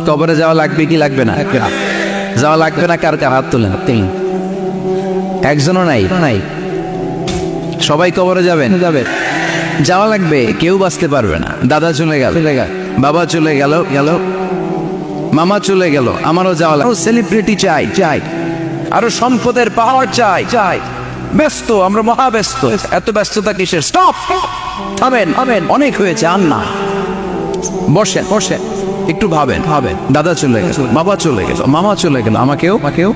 কবরে যাওয়া লাগবে কি লাগবে না? যাওয়া লাগবে না, কার কার হাত তোলেন? একজনও নাই নাই সবাই কবরে যাবেন? যাওয়া লাগবে, কেউ বাঁচতে পারবে না। দাদা চলে গেল, বাবা চলে গেল, মামা চলে গেল, আমারও যাওয়া লাগবে। সেলিব্রিটি চাই চাই, আরো সম্পদের পাওয়ার চাই চাই। ব্যস্ত, আমরা মহা ব্যস্ত। এত ব্যস্ততা কিসের? স্টপ, থামেন, অনেক হয়েছে, আর না। বসেন বসেন, একটু ভাবেন। দাদা চলে গেল, বাবা চলে গেল, মামা চলে গেল, আমাকেও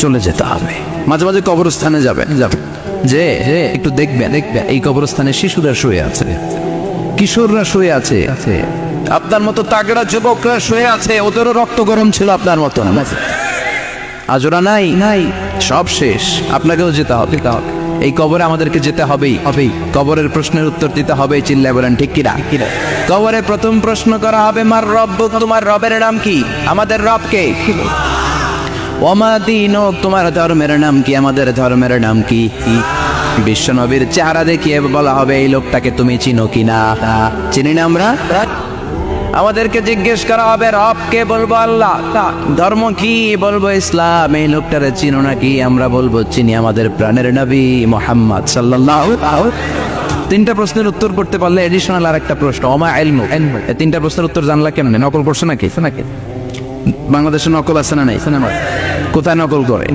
চলে যেতে হবে। মাঝে মাঝে কবরস্থানে যাবেন, যে একটু দেখবেন এই কবরস্থানে শিশুরা শুয়ে আছে, কিশোররা শুয়ে আছে, আপনার মতো তাগড়া যুবকরা শুয়ে আছে, ওদেরও রক্ত গরম ছিল আপনার মতো। আজ ওরা নাই, সব শেষ। আপনাকেও যেতে হবে। এই কবরে আমাদেরকে যেতে হবেই। কবরের প্রশ্নের উত্তর দিতে হবে। চিল্লায় বলেন ঠিক কিনা? কবরে প্রথম প্রশ্ন করা হবে, মার রব্বুক, তোমার রবের নাম কি? আমাদের রব কে? ওমা দীনুক, তোমার ধর্মের নাম কি? আমাদের ধর্মের নাম কি? বিশ্বনবীর চেহারা দেখিয়ে বলা হবে, এই লোকটাকে তুমি চিনো কিনা? চিনি না আমরা? আমাদেরকে জিজ্ঞেস করা হবে, রব কে? বলবো আল্লাহ। ধর্ম কি? বলবো ইসলাম। এই লোকটারে চিনো নাকি? আমরা বলবো চিনি, আমাদের প্রাণের নবী মুহাম্মদ সাল্লাল্লাহু আলাইহি। তিনটা প্রশ্নের উত্তর করতে পারলে এডিশনাল আর একটা প্রশ্ন, ওমা ইলমু। এই তিনটা প্রশ্নের উত্তর জানলা কেমনে? নকল করছো নাকি? বাংলাদেশে নকল আছে না নাই? কোথায় নকল করে?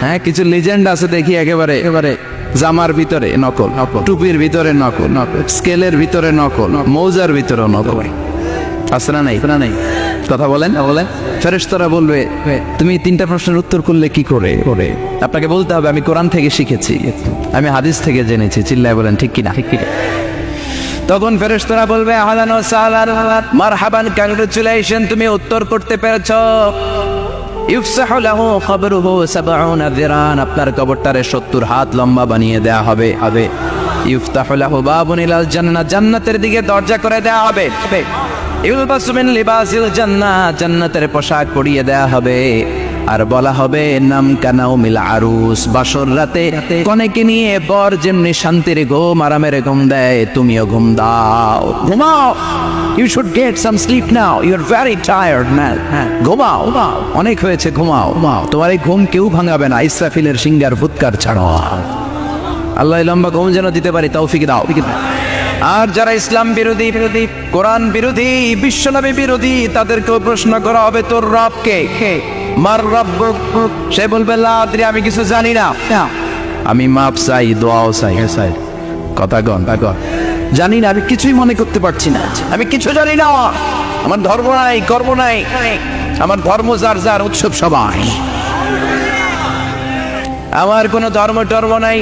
হ্যাঁ, কিছু লিজেন্ড আছে দেখি, একেবারে জামার ভিতরে নকল, টুপির ভিতরে নকল, স্কেলের ভিতরে নকল, মৌজার ভিতরে নকল। আছে না নাই? কথা বলেন। ফেরেশতারা বলবে, তুমি তিনটা প্রশ্নের উত্তর করলে কি করে? আপনাকে বলতে হবে, আমি কোরআন থেকে শিখেছি, আমি হাদিস থেকে জেনেছি। চিল্লায় বলেন ঠিক কিনা? তখন ফেরেশতারা বলবে, আহলান ওয়া সাহলান, মারহাবান, কংগ্রাচুলেশন, তুমি উত্তর করতে পেরেছো। ইফসাহু লাহু কবরুহু ৭০ যিরান, আপনার কবরটারে ৭০ হাত লম্বা বানিয়ে দেয়া হবে। ইফতাহু লাহু বাবুন ইলাল জান্নাহ, জান্নাতের দিকে দরজা করে দেয়া হবে। ইউলবাসু মিন লিবাসিল জান্নাহ, জান্নাতের পোশাক পরিয়ে দেয়া হবে। আর বলা হবে, নাম কানাও মিল আরুস, বাসর রাতে কনেকে নিয়ে বর যেমনি শান্তির ঘুম, আরামের ঘুম দেয়, তুমিও ঘুম দাও, ঘুমাও। You should get some sleep now, you are very tired man. ঘুমাও, অনেক হয়েছে, ঘুমাও। তোমার এই ঘুম কেউ ভাঙাবে না, ইসরাফিলের সিঙ্গার ফুৎকার ছাড়ো। আল্লাহ লম্বা ঘুম যেন দিতে পারি, তৌফিক দাও। আর যারা ইসলাম বিরোধী, কোরআন বিরোধী, বিশ্বনবী বিরোধী, তাদেরকেও প্রশ্ন করা হবে, তোর রব কে? মার রব্বুক, সে বলবে, লা আদরি, আমি কিছু জানি না, আমি মাপ চাই, দোয়াও চাই। কথা গন, জানি না, আমি কিছুই মনে করতে পারছি না, আমি কিছু জানি না, আমার ধর্ম নাই, কর্ম নাই, আমার ধর্ম যার যার, উৎসব সবাই, আমার কোনো ধর্ম টর্ম নাই,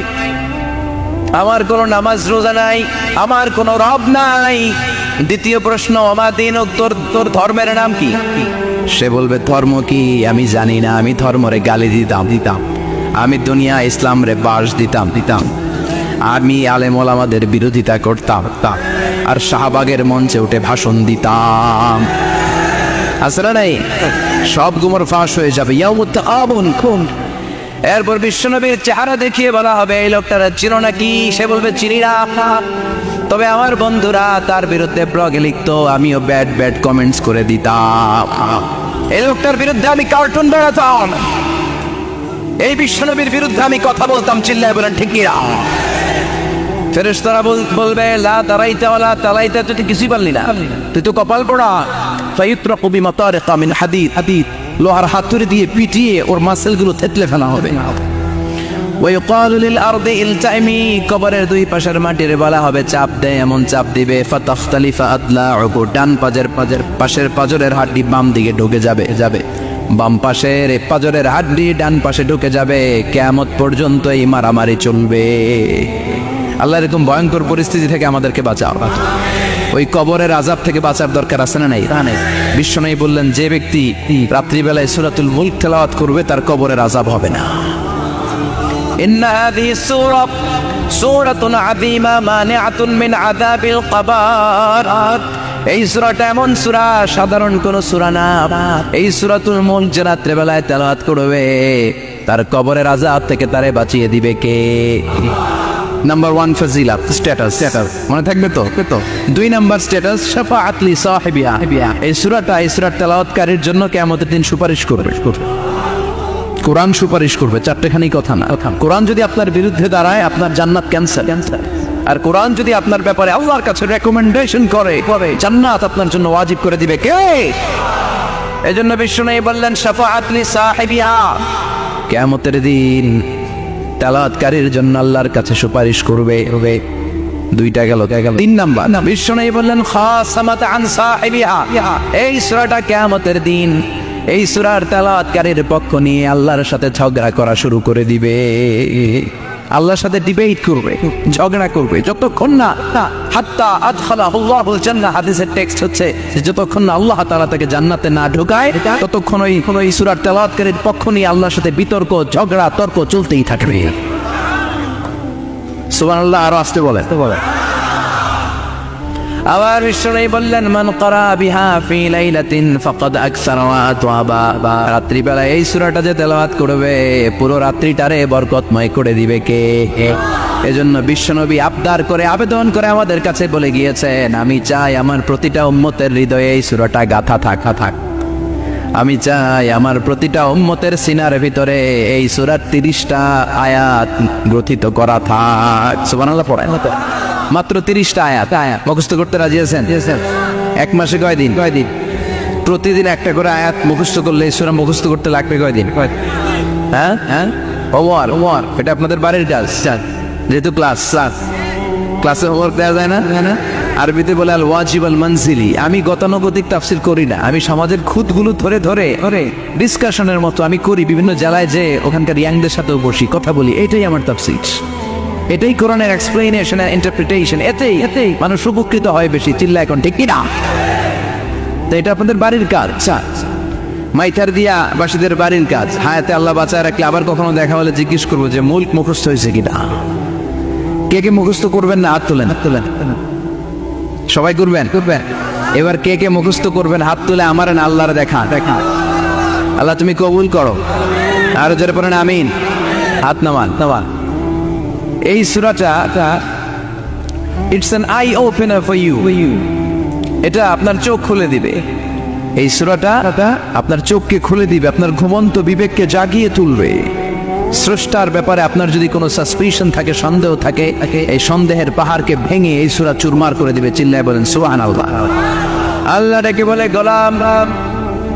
আমার কোনো নামাজ রোজা নাই, আমার কোনো রব নাই। দ্বিতীয় প্রশ্ন, ওমা দীনুক, তোর ধর্মের নাম কি? সে বলবে, ধর্ম কি? আমি জানি না, আমি ধর্মরে গালি দিতাম, আমি দুনিয়া ইসলাম রে বাস দিতাম, আমি আলেম ওলামাদের বিরোধিতা করতাম, আর শাহবাগের মঞ্চে উঠে ভাষণ দিতাম। আসলে নাই, সব গুমর ফাঁস হয়ে যাবে। ইয়াউমুত তাগাবুন, এরপর বিশ্বনবীর চেহারা দেখিয়ে বলা হবে, এই লোকটারা চিনো নাকি? সে বলবে, চিনি না, তবে আমার বন্ধুরা তার বিরুদ্ধে ব্লগে লিখতো, আমিও ব্যাড কমেন্টস করে দিতাম, এই লোকটার বিরুদ্ধে আমি কার্টুন বানাতাম, এই বিশ্বনবীর বিরুদ্ধে আমি কথা বলতাম। চিল্লায় বলেন ঠিক কিনা? ফেরেশতারা বলবে, লা দারাইতা ওয়ালা তালাইতা, তুই কিছুই পারলি না, তুই তো কপাল পোড়া। ফায়ুতরাকু বিমাতারিকা মিন হাদিদ, লোহার হাতুড়ি দিয়ে পিটিয়ে ওর মাসেলগুলো থেতলে ফেলা হবে। ওয়াইকালু লিল আরদি ইলতাইমি, কবরের দুই পাশের মাটির বলা হবে, চাপ দে, এমন চাপ দিবে, ফাতাখতালিফা আদলাউহু, ডান পাশের পাজরের হাড্ডি বাম দিকে ঢুকে যাবে, বাম পাশের পাজরের হাড্ডি ডান পাশে ঢুকে যাবে। কিয়ামত পর্যন্ত এই মারামারি চলবে। আল্লাহ এরকম ভয়ঙ্কর পরিস্থিতি থেকে আমাদেরকে বাঁচাও। ওই কবরের আযাব থেকে বাঁচার দরকার আছে না নাই? বিশ্বনবী বললেন, যে ব্যক্তি রাত্রিবেলায় সূরাতুল মুলক তেলাওয়াত করবে, তার কবরের আযাব হবে না। ইন্না হাযিহি সূরাতুন আযীমা মানিআতুন মিন আযাবিল কবর, এই সূরাটা এমন সূরা, সাধারণ কোন সূরা না। এই সূরাতুল মুলক যে রাত্রিবেলায় তেলাওয়াত করবে, তার কবরের আযাব থেকে তারে বাঁচিয়ে দিবে কে? নাম্বার 1 ফজিলাত স্ট্যাটাস মনে থাকবে তো 2 নাম্বার স্ট্যাটাস শাফাআত লি সাহিবিহা। এই সূরার তেলাওয়াতকারীর জন্য কিয়ামতের দিন সুপারিশ করবে। কোরআন সুপারিশ করবে, চারটেখানি কথা না। কোরআন যদি আপনার বিরুদ্ধে দাঁড়ায়, আপনার জান্নাত ক্যান্সেল। আর কোরআন যদি আপনার ব্যাপারে আল্লাহর কাছে রেকমেন্ডেশন করে, জান্নাত আপনার জন্য ওয়াজিব করে দিবে কে? এজন্য বিশ্বনবী বললেন শাফাআত লি সাহিবিহা, কিয়ামতের দিন তেলাওয়াতকারীর জন্য আল্লাহর কাছে সুপারিশ করবে। 2টা গেল। 3 নাম্বার বিশ্বনবী বললেন খাসামাত আন সাহিবিহা, এই সূরাটা কিয়ামতের দিন এই সূরার তেলাওয়াতকারীর পক্ষ নিয়ে আল্লাহর সাথে ঝগড়া করা শুরু করে দিবে। আল্লাহর সাথে ডিবেট করবে, ঝগড়া করবে, যতক্ষণ না হাত্তা আদখালাহুল্লাহুল জান্নাহ। হাদিসের টেক্সট হচ্ছে যে যতক্ষণ না আল্লাহ তাআলা তাকে জান্নাতে না ঢোকায়, ততক্ষণ ওই সূরার তেলাওয়াতকারীর পক্ষ নিয়ে আল্লাহর সাথে বিতর্ক, ঝগড়া, তর্ক চলতেই থাকবে। সুবহানাল্লাহ। আরো আসতে বলে। আবার বিশ্বনবী বললেন মান ক্বারা বিহা ফি লাইলাতিন ফাকাদ আকসারা ওয়া আতওয়াবা, রাত্রিবেলা এই সূরাটা যে তেলাওয়াত করবে পুরো রাত্রিটারে বরকতময় করে দিবে কে? এজন্য বিশ্বনবী আবদার করে, আবেদন করে আমাদের কাছে বলে গিয়েছেন, আমি চাই আমার প্রতিটা উম্মতের হৃদয়ে এই সূরাটা গাথা থাক। আমি চাই আমার প্রতিটা উম্মতের সিনার ভিতরে এই সূরার 30টা আয়াত গ্রথিত করা থাক। সুবহানাল্লাহ। পড়েন মাত্র 30টা আয়াত মুখস্থ করতে রাজি আছেন? 1 মাসে কয় দিন? প্রতিদিন একটা করে আয়াত মুখস্থ করলে এই সূরা মুখস্থ করতে লাগবে কয় দিন? হ্যাঁ, হোমওয়ার্ক এটা আপনাদের বাড়ির কাজ। যেহেতু ক্লাসে হোমওয়ার্ক দেওয়া যায় না, আরবিতে বলে আল ওয়াজিব আল মানজিলি। আমি গতানুগতিক তাফসীর করি না, আমি সমাজের খুঁতগুলো ধরে ডিসকাশনের মতো আমি করি। বিভিন্ন জেলায় যে ওখানকার ইয়াংদের সাথেও বসি, কথা বলি, এটাই আমার তাফসীর, এটাই কোরআনের এক্সপ্লেনেশন আর ইন্টারপ্রিটেশন। এতেই মানুষ উপকৃত হয় বেশি। চিল্লা এখন ঠিক কিনা? তো এটা আপনাদের বাড়ির কাজ, মাইথার দিয়া বাসীদের বাড়ির কাজ। হায়াতে আল্লাহ বাঁচায় রাখলে আবার কখনো দেখা হলে জিজ্ঞেস করবো যে মুল্ক মুখস্থ হয়েছে কিনা। কে মুখস্থ করবেন না হাত তোলেন। সবাই করবেন। এবার কে মুখস্থ করবেন হাত তুলে আমার আল্লাহর দেখা। আল্লাহ তুমি কবুল করো। আর যারা পড়েন আমিন, হাত নামান। এই সূরাটা it's an eye opener for you. এটা আপনার চোখ খুলে দিবে। এই সূরাটা আপনার চোখকে খুলে দিবে, আপনার ঘুমন্ত বিবেককে জাগিয়ে তুলবে। স্রষ্টার ব্যাপারে আপনার যদি কোনো সাসপিশন থাকে, সন্দেহ থাকে, এই সন্দেহের পাহাড়কে ভেঙে এই সূরা চুরমার করে দিবে। চিল্লায় বলেন সুবহানাল্লাহ। আল্লাহ ডেকে বলে গোলাম,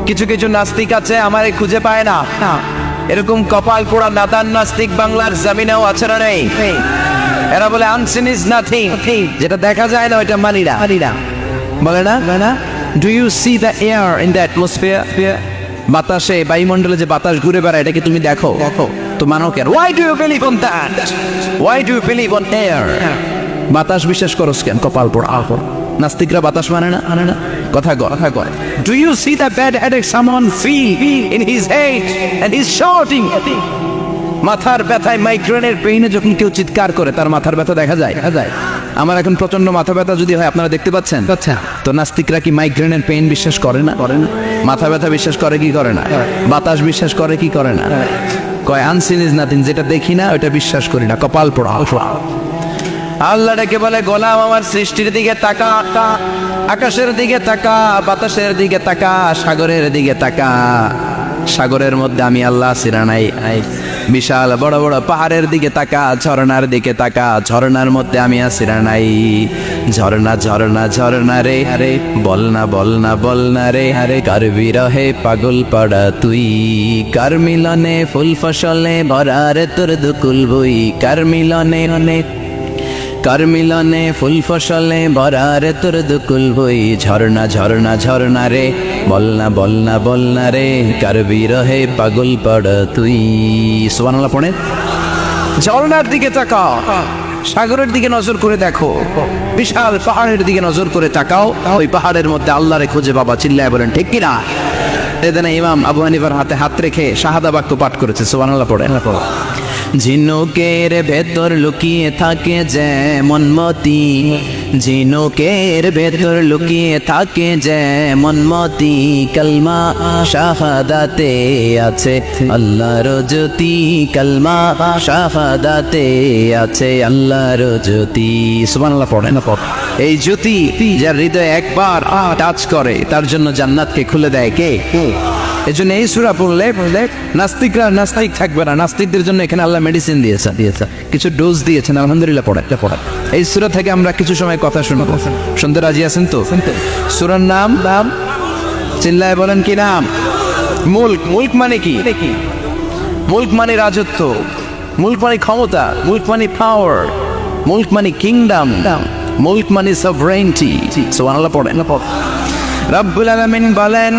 কিছু নাস্তিক আছে আমারে খুঁজে পায় না। এরকম কপাল পোড়া নাদান নাস্তিক বাংলার জমিনেও আছে না নেই? এরা বলে আনসিন ইজ নাথিং, যেটা দেখা যায় না ওইটা মানি না। বলে না do you see the air in the atmosphere? বাতাসে, বায়ুমণ্ডলে যে বাতাস ঘুরে বেড়ায়, এটাকে তুমি দেখো তো মানো কেন? Why do you believe on that? Why do you believe on air? বাতাস বিশ্বাস করস কেন? কপাল পোড়া। নাস্তিকরা বাতাস মানে না? কথা কয়। Do you see the bad headache someone feel in his head and he is shouting? মাথার ব্যথায়, মাইগ্রেনের পেইনে যখন কেউ চিৎকার করে, তার মাথার ব্যথা দেখা যায়। আমার এখন প্রচন্ড মাথা ব্যথা যদি হয়, আপনারা দেখতে পাচ্ছেন? তো নাস্তিকরা কি মাইগ্রেনের পেইন বিশ্বাস করে না? মাথা ব্যথা বিশ্বাস করে কি করে না? বাতাস বিশ্বাস করে কি করে না? কয় আনসিন ইজ নাথিং, যেটা দেখি না ওটা বিশ্বাস করি না। কপাল পোড়া। আল্লাহ ডেকে বলে গোলাম, আমার সৃষ্টির দিকে তাকা, আকাশের দিকে তাকা, বাতাসের দিকে তাকা, সাগরের দিকে তাকা। সাগরের মধ্যে আমি আল্লাহ সিরা নাই। বিশাল বড় বড় পাহাড়ের দিকে তাকা, ঝর্ণার দিকে তাকা, ঝর্ণার মধ্যে আমি আসিরা নাই। ঝর্ণা রে বলনা রে কার বিরহে পাগল পাড়া তুই, কার মিলনে ফুল ফসলে ভরা রে তোর দুকুল বই, কার মিলনে ফুল ফসলে ভরা রে তোর দুকুল বই। ঝর্ণা রে বলনা রে কার বিরহে পাগল পাড়া তুই। সুবহানাল্লাহ পড়ে। ঝর্ণার দিকে তাকাও, সাগরের দিকে নজর করে দেখো, বিশাল পাহাড়ের দিকে নজর করে তাকাও, ওই পাহাড়ের মধ্যে আল্লাহরে খুঁজে বাবা। চিল্লায় বলেন ঠিক কিনা? এদিন ইমাম আবু হানিফার হাতে হাত রেখে শাহাদা বাক্য পাঠ করেছে। সুবহানাল্লাহ পড়ে। ঝিনুকের ভেতর লুকিয়ে থাকে যেমন মতি, ঝিনুকের ভেতর লুকিয়ে থাকে যেমন মতি, কালমা শাহাদাতে আছে আল্লাহর জ্যোতি, কালমা শাহাদাতে আছে আল্লাহর জ্যোতি। সুবহানাল্লাহ পড়েন। এই জ্যোতি যার হৃদয়ে একবার টাচ করে তার জন্য জান্নাতকে খুলে দেয় কে? এই জন্য এই সূরা পড়লে নাস্তিকরা নাস্তিক থাকবে না। নাস্তিকদের জন্য এখানে আল্লাহ মেডিসিন দিয়েছে, কিছু ডোজ দিয়েছেন। আলহামদুলিল্লাহ পড়ে। এই সূরা থেকে আমরা কিছু সময় কথা শুনবো। শুনতে রাজি আছেন তো? সূরার নাম চিল্লায় বলেন কি নাম? মুলক। মুলক মানে কি? মুলক মানে রাজত্ব, মুলক মানে ক্ষমতা, মুলক মানে পাওয়ার, মুলক মানে কিংডম, মুলক মানে সভরেইনটি। সুবহানাল্লাহ পড়েন। রব্বুল আলামিন বলেন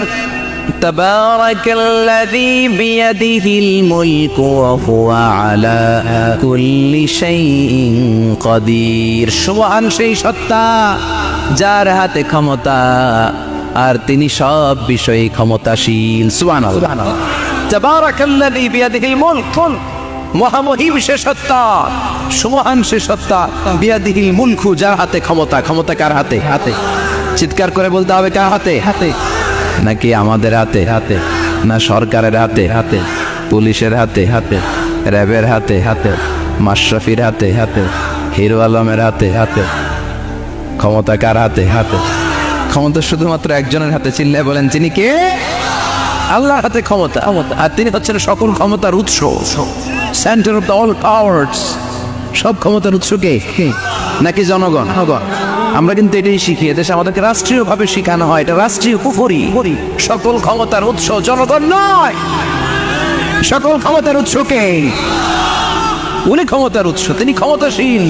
তাবারাকাল্লাযী বিয়াদিহিল মুলকু ওয়া হুয়া আলা কুল্লি শাইইন কাদির। সুবহান সেই সত্তা যার হাতে ক্ষমতা আর তিনি সব বিষয়ে ক্ষমতাশীল। সুবহানাল্লাহ। তাবারাকাল্লাযী বিয়াদিহিল মুলক, মহামহিম সে সত্তা, সুমহান সে সত্তা, বিয়াদিহিল মুলকু যার হাতে ক্ষমতা। ক্ষমতা কার হাতে? চিৎকার করে বলতে হবে কার হাতে? নাকি আমাদের হাতে? না সরকারের হাতে? পুলিশের হাতে? র্যাবের হাতে? মাশরাফির হাতে? হিরো আলমের হাতে? ক্ষমতা কার হাতে? ক্ষমতা শুধুমাত্র একজনের হাতে। চিল্লায় বলেন তিনি কে? আল্লাহর হাতে ক্ষমতা, আর তিনি হচ্ছেন সকল ক্ষমতার উৎস, centre of the all powers. সব ক্ষমতার উৎস কে? নাকি জনগণ? আমরা কিন্তু এটাই শিখি, এদেশে আমাদেরকে রাষ্ট্রীয়ভাবে শেখানো হয় এটা রাষ্ট্রীয় কুফরি। সকল ক্ষমতার উৎস জনগণ নয়, সকল ক্ষমতার উৎস কে? উনি ক্ষমতার উৎস, তিনি ক্ষমতাশীল,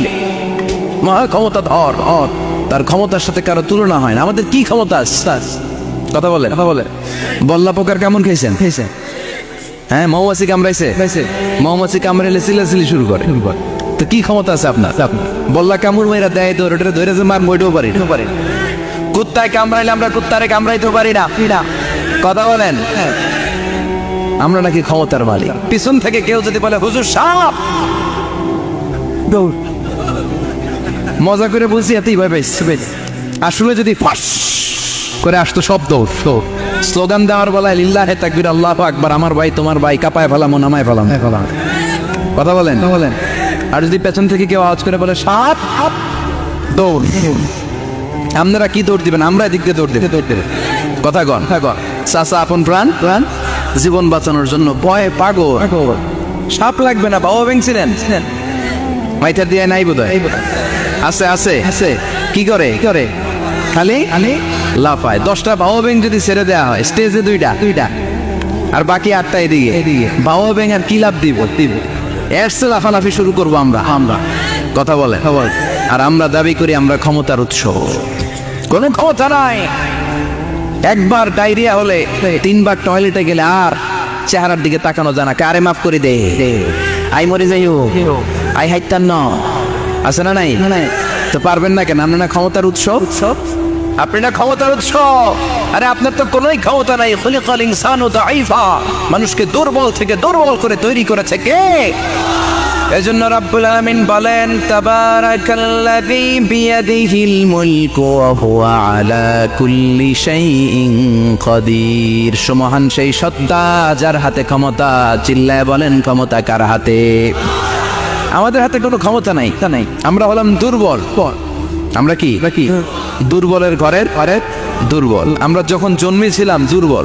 মহা ক্ষমতাধর। তার ক্ষমতার সাথে কারো তুলনা হয় না। আমাদের কি ক্ষমতা? কথা বলে বল্লা পোকার কেমন খেয়েছেন? হ্যাঁ, মৌমাছি কামড়াইছে, মৌমাছি কামড়াইলে চিল্লাচিল্লি শুরু করে। তো কি ক্ষমতা আছে আপনার? বল্লা কামড় মেয়েরা দেয় তো ওটা ধরে যে মার বইতেও পারি। কুত্তায় কামড়াইলে আমরা কুত্তারে কামড়াইতেও পারি না। কথা বলেন। আমরা নাকি ক্ষমতার মালিক। পিছন থেকে কেউ যদি বলে হুজুর সাপ, মজা করে বলছি এতই ভয় পাইছে। আসলে যদি ফাঁস করে আসতো শব্দ, স্লোগান দেওয়ার বলায় লিল্লাহে তাকবীর, আল্লাহু আকবার, আমার ভাই তোমার ভাই, কাপায় ফেলামো নামায় ফেলাম। কথা বলেন। আর যদি পেছন থেকে কেউ আওয়াজ করে বলে সাপ, দৌড়। আপনারা কি দৌড় দিবেন? আমরা এদিক দিয়ে দৌড় দেব। কথা কন। চাচা আপন প্রাণ জীবন বাঁচানোর জন্য ভয়ে পাগল। সাপ লাগবে না, বাবা ভেঙছিলেন মাইটার দিয়ে নাই বোধ হয়। আছে কি করে খালি লাফায়। 10টা বাবা ব্যাং যদি ছেড়ে দেওয়া হয় স্টেজে 2টা আর বাকি 8টা এদিকে। বাবা ব্যাং আর কি লাভ দিব? এরসে লাফালাফি শুরু করবো আমরা। কথা বলে। আর আমরা দাবি করি আমরা ক্ষমতার উৎস। কোনো ক্ষমতা নাই। একবার ডায়রিয়া হলে 3 বার টয়লেটে গেলে আর চেহারার দিকে তাকানো যায় না। কারে মাফ করে দে, আই মরে যাইও, আই হাইতান ন আছে না নাই? তো পারবেন না কেন? আপনার না ক্ষমতার উৎস? আপনি না ক্ষমতার উৎস। আরে আপনার তো কোনোই ক্ষমতা নাই। খুলিকাল ইনসানু দাঈফা, মানুষকে দুর্বল থেকে দুর্বল করে তৈরি করেছে কে? এজন্য রব্বুল আলামিন বলেন তাবারাকাল্লাযী বিয়াদিহিল মুলকু ওয়া হুয়া আলা কুল্লি শাইইন কাদির। সুমহান সেই সত্তা যার হাতে ক্ষমতা। চিল্লায় বলেন ক্ষমতা কার হাতে? আমাদের হাতে কোনো ক্ষমতা নাই। আমরা হলাম দুর্বল। আমরা কি দুর্বলের ঘরের দুর্বল। আমরা যখন জন্মেছিলাম দুর্বল।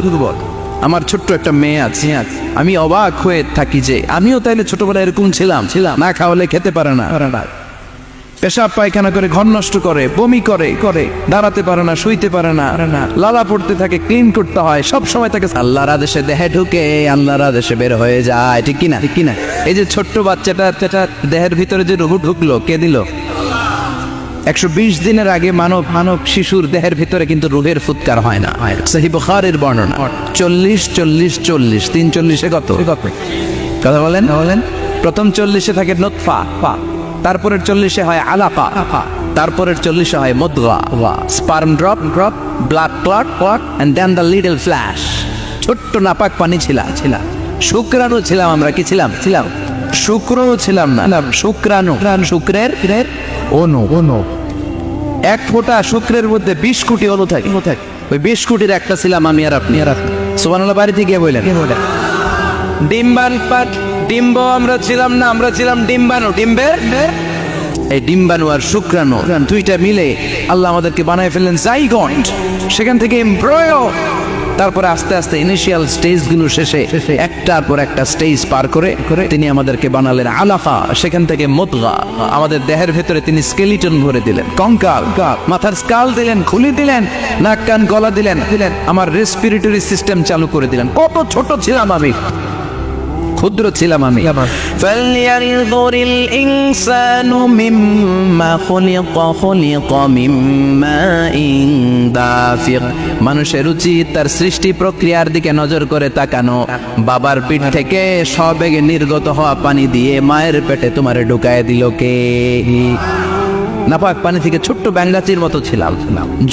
আমার ছোট্ট একটা মেয়ে আছে, আমি অবাক হয়ে থাকি যে আমিও তাইলে ছোটবেলায় এরকম ছিলাম। না খাওয়ালে খেতে পারে না, পেশাব পায়খানা করে, ঘর নষ্ট করে, বমি করে, দাঁড়াতে পারে না, শুইতে পারে না, লালা পড়তে থাকে, ক্লিন করতে হয়, সব সময় তাকে আল্লাহর আদেশে দেহে ঢুকে, আল্লাহর আদেশে বের হয়ে যায়। ঠিক কিনা? এই যে ছোট্ট বাচ্চাটা দেহের ভিতরে যে রুহ ঢুকলো, কে দিল? 120 দিনের আগে মানব শিশুর দেহের ভিতরে কিন্তু রুহের ফুৎকার হয় না। সহিহ বুখারীর বর্ণনা 40 340 কত কথা বলেন। প্রথম 40 থাকে নুতফা, তারপরের 40 হয় আলাকা, তারপরের 40 হয় মুদগা, sperm drop, blood clot and then the little flesh. ছোট্ট নাপাক পানি ছিলা। শুক্রাণু ছিলাম আমরা। কি ছিলাম? শুক্র ছিলাম না, শুক্রাণু। শুক্রের অনু। এক ফোঁটা শুক্রের মধ্যে 20 কোটি অণু থাকে। ওই 20 কোটির একটা ছিলাম আমি আর আপনি। সুবহানাল্লাহ, বাড়িতে গিয়ে বললেন ডিম্ব আমরা ছিলাম না, আমরা ছিলাম ডিম্বাণু। এই ডিম্বাণু আর শুক্রাণু দুইটা মিলে আল্লাহ আমাদেরকে বানায় ফেললেন জাইগন্ট, সেখান থেকে এমব্রয়ো, তারপরে আস্তে আস্তে ইনিশিয়াল স্টেজগুলো শেষে একটার পর একটা স্টেজ পার করে তিনি আমাদেরকে বানালেন আলাফা, সেখান থেকে মুদগা, আমাদের দেহের ভেতরে তিনি স্কেলিটন ভরে দিলেন, কঙ্কাল, মাথার স্কাল দিলেন, খুলি দিলেন, নাক কান গলা দিলেন, আমার রেসপিরেটরি সিস্টেম চালু করে দিলেন। কত ছোট ছিলাম আমি, ক্ষুদ্র ছিলাম আমি। فلينظر الإنسان مما خلق من ماء دافق। মানুষের উচিত তার সৃষ্টি প্রক্রিয়ার দিকে নজর করে তাকানো। বাবার পিঠ থেকে সবেগে নির্গত হওয়া পানি দিয়ে মায়ের পেটে তোমারে ঢুকায় দিল কে? নাপাক পানি থেকে ছোট্ট ব্যাঙ্গাচির মতো ছিলাম,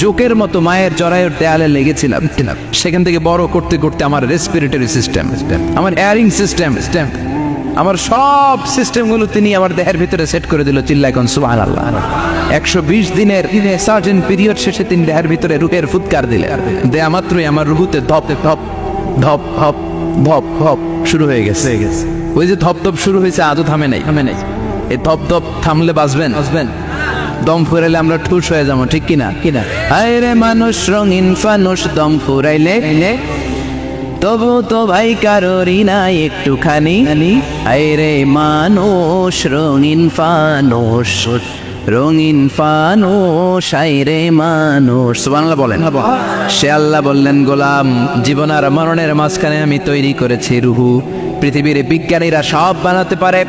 জোকের মতো মায়ের জরায়ুর দেয়ালে লেগেছিলাম। সেখান থেকে বড় করতে করতে আমার রেসপিরেটরি সিস্টেম, আমার এয়ারিং সিস্টেম, আমার সব সিস্টেমগুলো তিনি আমার দেহের ভিতরে সেট করে দিল। চিল্লায় কোন সুবহানাল্লাহ। 120 দিনের সার্টেন পিরিয়ড শেষে তিনি দেহের ভিতরে রূহের ফুৎকার দিলেন। দেয়া মাত্রই আমার রুহুতে ধপ ধপ ধপ ধপ ধপ ধপ শুরু হয়ে গেছে। ওই যে ধপ ধপ শুরু হয়েছে, আজও থামে নাই। এই ধপ ধপ থামলে বাঁচবেন, দম ফুরাইলে আমরা ঠুস হয়ে যাবো, ঠিক কিনা? হায় রে মানুষ রঙিন ফানুষ, দম ফুরাইলে তবু তো ভাই কারোরই নাই একটুখানি। হায় রে মানুষ রঙিন ফানুষ, রঙিন ফানুষ, হায় রে মানুষ। সুবহানাল্লাহ বলেন। সে আল্লাহ বললেন, গোলাম, জীবন আর মরণের মাঝখানে আমি তৈরি করেছি রুহু। পৃথিবীর বিজ্ঞানীরা সব বানাতে পারে,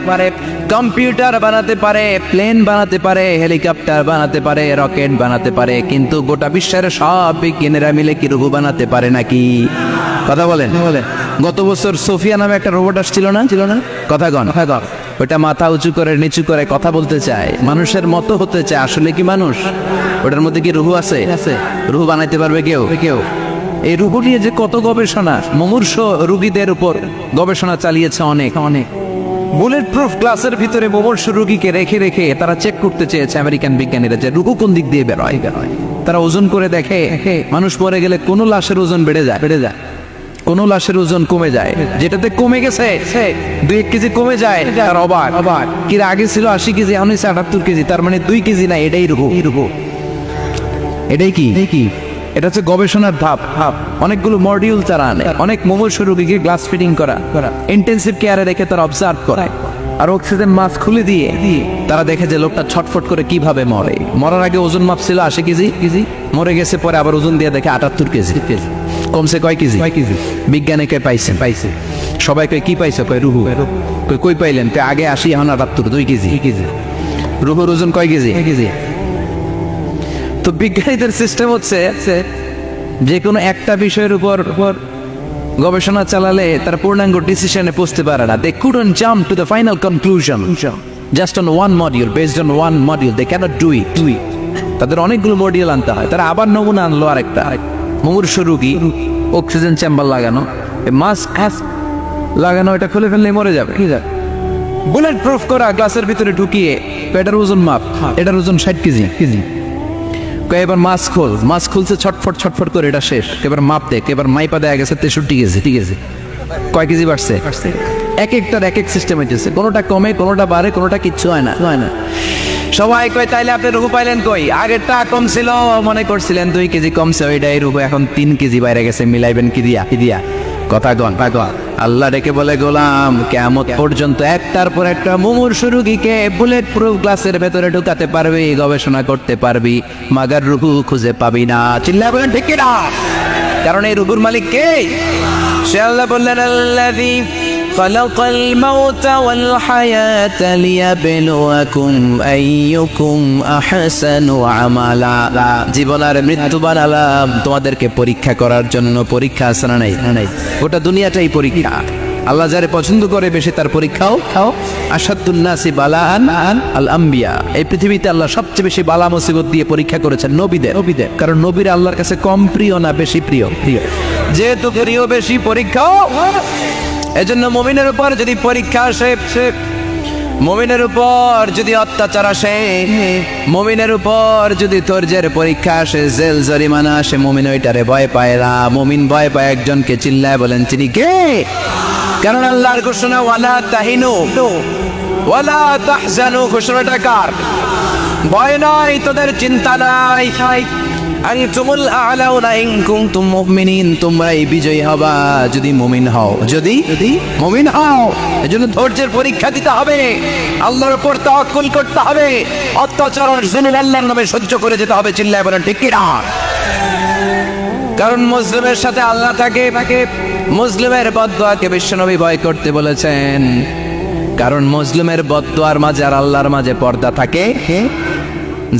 কম্পিউটার বানাতে পারে, প্লেন বানাতে পারে, হেলিকপ্টার বানাতে পারে, রকেট বানাতে পারে, কিন্তু গোটা বিশ্বের সব বিজ্ঞানীরা মিলে কি রুহু বানাতে পারে নাকি? কথা বলেন। গত বছর সোফিয়া নামে একটা রোবট আসছিল না? কথা গন। ওটা মাথা উঁচু করে নিচু করে কথা বলতে চায়, মানুষের মতো হতে চায়। আসলে কি মানুষ? ওটার মধ্যে কি রুহু আছে? রুহু বানাইতে পারবে কেউ? এই রুহু নিয়ে যে কত গবেষণা, মুমূর্ষ রোগীদের উপর গবেষণা চালিয়েছে অনেক। বুলেট প্রুফ গ্লাসের ভিতরে মুমূর্ষ রোগীকে রেখে তারা চেক করতে চেয়েছে আমেরিকান বিজ্ঞানীরা যে রুহু কোন দিক দিয়ে বেরোয়। তারা ওজন করে দেখে, মানুষ মরে গেলে কোন লাশের ওজন বেড়ে যায়, কোন লাশের ওজন কমে যায়। যেটাতে কমে গেছে 2-1 কেজি কমে যায়, আর অবাক কি আগে ছিল 80 কেজি, এখন 78 কেজি, তার মানে 2 কেজি না, এটাই রুহু। এটাই কি? এটা হচ্ছে গবেষণার ধাপ। অনেকগুলো মডিউল তারা আনে, অনেক মুমূর্ষ রোগীকে গ্লাস ফিটিং করা, ইন্টেন্সিভ কেয়ারে রেখে তারা অবজার্ভ করায়, আর অক্সিজেন মাস্ক খুলে দিয়ে তারা দেখে যে লোকটা ছটফট করে কিভাবে মরে। মরার আগে ওজন মাপছিল 80 কেজি, মরে গেছে পরে আবার ওজন দিয়ে দেখে 78 কেজি। কমছে কয় কেজি? বিজ্ঞানীকে পাইছে। সবাইকে কি পাইছে? কয় রুহু। কই পাইলেন? আগে 80, এখন 78, 2 কেজি। রুহুর ওজন কয় কেজি? তো বিজ্ঞানীদের সিস্টেম হচ্ছে যে কোনো একটা বিষয়ের উপর গবেষণা চালালে তারা পূর্ণাঙ্গ ডিসিশনে পৌঁছতে পারে না। They couldn't jump to the final conclusion just on one module, based on one module. They cannot do it. তাদের অনেকগুলো মডিউল আনতে হয়। তারা আবার নমুনা আনলো আরেকটা, মুমূর্ষ রোগী, অক্সিজেন চেম্বার লাগানো, মাস্ক লাগানো, এটা খুলে ফেললে মরে যাবে। বুলেট প্রুফ করা গ্লাসের ভিতরে ঢুকিয়ে পেটের ওজন মাপ, এটার ওজন 60 কেজি। এবার মাছ খুলছে, ছটফট করে, এটা শেষ। এবার মাপ দেখ, এবার মাইপা দেয়া গেছে 63 কেজি। কয় কেজি বাড়ছে? এক একটার এক এক সিস্টেম হইতেছে, কোনোটা কমে, কোনোটা বাড়ে, কোনোটা কিচ্ছু হয় না। সবাই কয় তাইলে আপনি রুহু পাইলেন কই? আগেরটা কম ছিল, মনে করছিলেন 2 কেজি কমছে, ওইটাই রুহু এখন 3 কেজি বাইরে গেছে, মিলাইবেন কি দিয়া? কথা গন। আল্লাহ ডেকে বলে, গোলাম, কিয়ামত পর্যন্ত একটার পর একটা মুমূর্ষ রোগীকে বুলেট প্রুফ গ্লাসের ভেতরে ঢুকাতে পারবি, গবেষণা করতে পারবি, মাগার রুহু খুঁজে পাবি না। চিল্লায় বলেন ঠিক কিনা? কারণ এই রুহুর মালিক কে? সে আল্লাহ বললেন, আল্লাযী খালাকাল মাউতা ওয়াল হায়াতা লিয়াবলুয়াকুম আইয়ুকুম আহসানু আমালা। জীবন আর মৃত্যু বানালাম তোমাদেরকে পরীক্ষা করার জন্য। পরীক্ষা আছে না নাই? গোটা দুনিয়াটাই পরীক্ষা। আল্লাহ যারে পছন্দ করে বেশি তার পরীক্ষাও। আশাদ্দুন নাসি বালাআন আল আম্বিয়া। এই পৃথিবীতে আল্লাহ সবচেয়ে বেশি বালা মুসিবত দিয়ে পরীক্ষা করেছেন নবীদের। কারণ নবীরা আল্লাহর কাছে কম প্রিয় না বেশি প্রিয়? যেহেতু প্রিয় বেশি, পরীক্ষাও। এজন্য মুমিনের উপর যদি পরীক্ষা আসে, মুমিনের উপর যদি অত্যাচার আসে, মুমিনের উপর যদি ধৈর্যের পরীক্ষা আসে, জেল জরিমানা আসে, মুমিন ওইটারে ভয় পায় না। মুমিন ভয় পায় একজনকে, চিল্লায় বলেন তিনি কে? কারণ আল্লাহর ঘোষণা ওয়ালা তাহিনু ওয়ালা তাহজানু, ঘোষণাটা কার? ভয় নাই, তোদের চিন্তা নাই, আনতুমুল আ'লাউনা ইন কুনতুম মুমিনিন, তোমরাই বিজয়ী হবা যদি মুমিন হও, যদি মুমিন হও। এজন্য ধৈর্যের পরীক্ষা দিতে হবে, আল্লাহর উপর তাওয়াক্কুল করতে হবে, অত্যাচার আর জুলুম আল্লাহর নামে সহ্য করে যেতে হবে। চিল্লায় বলেন ঠিক কি না? কারণ মুসলিমের সাথে আল্লাহ থাকে। মুসলিমের বদদুয়াকে বিশ্বনবী ভয় করতে বলেছেন, কারণ মুসলিমের বদদুয়ার মাঝে আর আল্লাহর মাঝে পর্দা থাকে।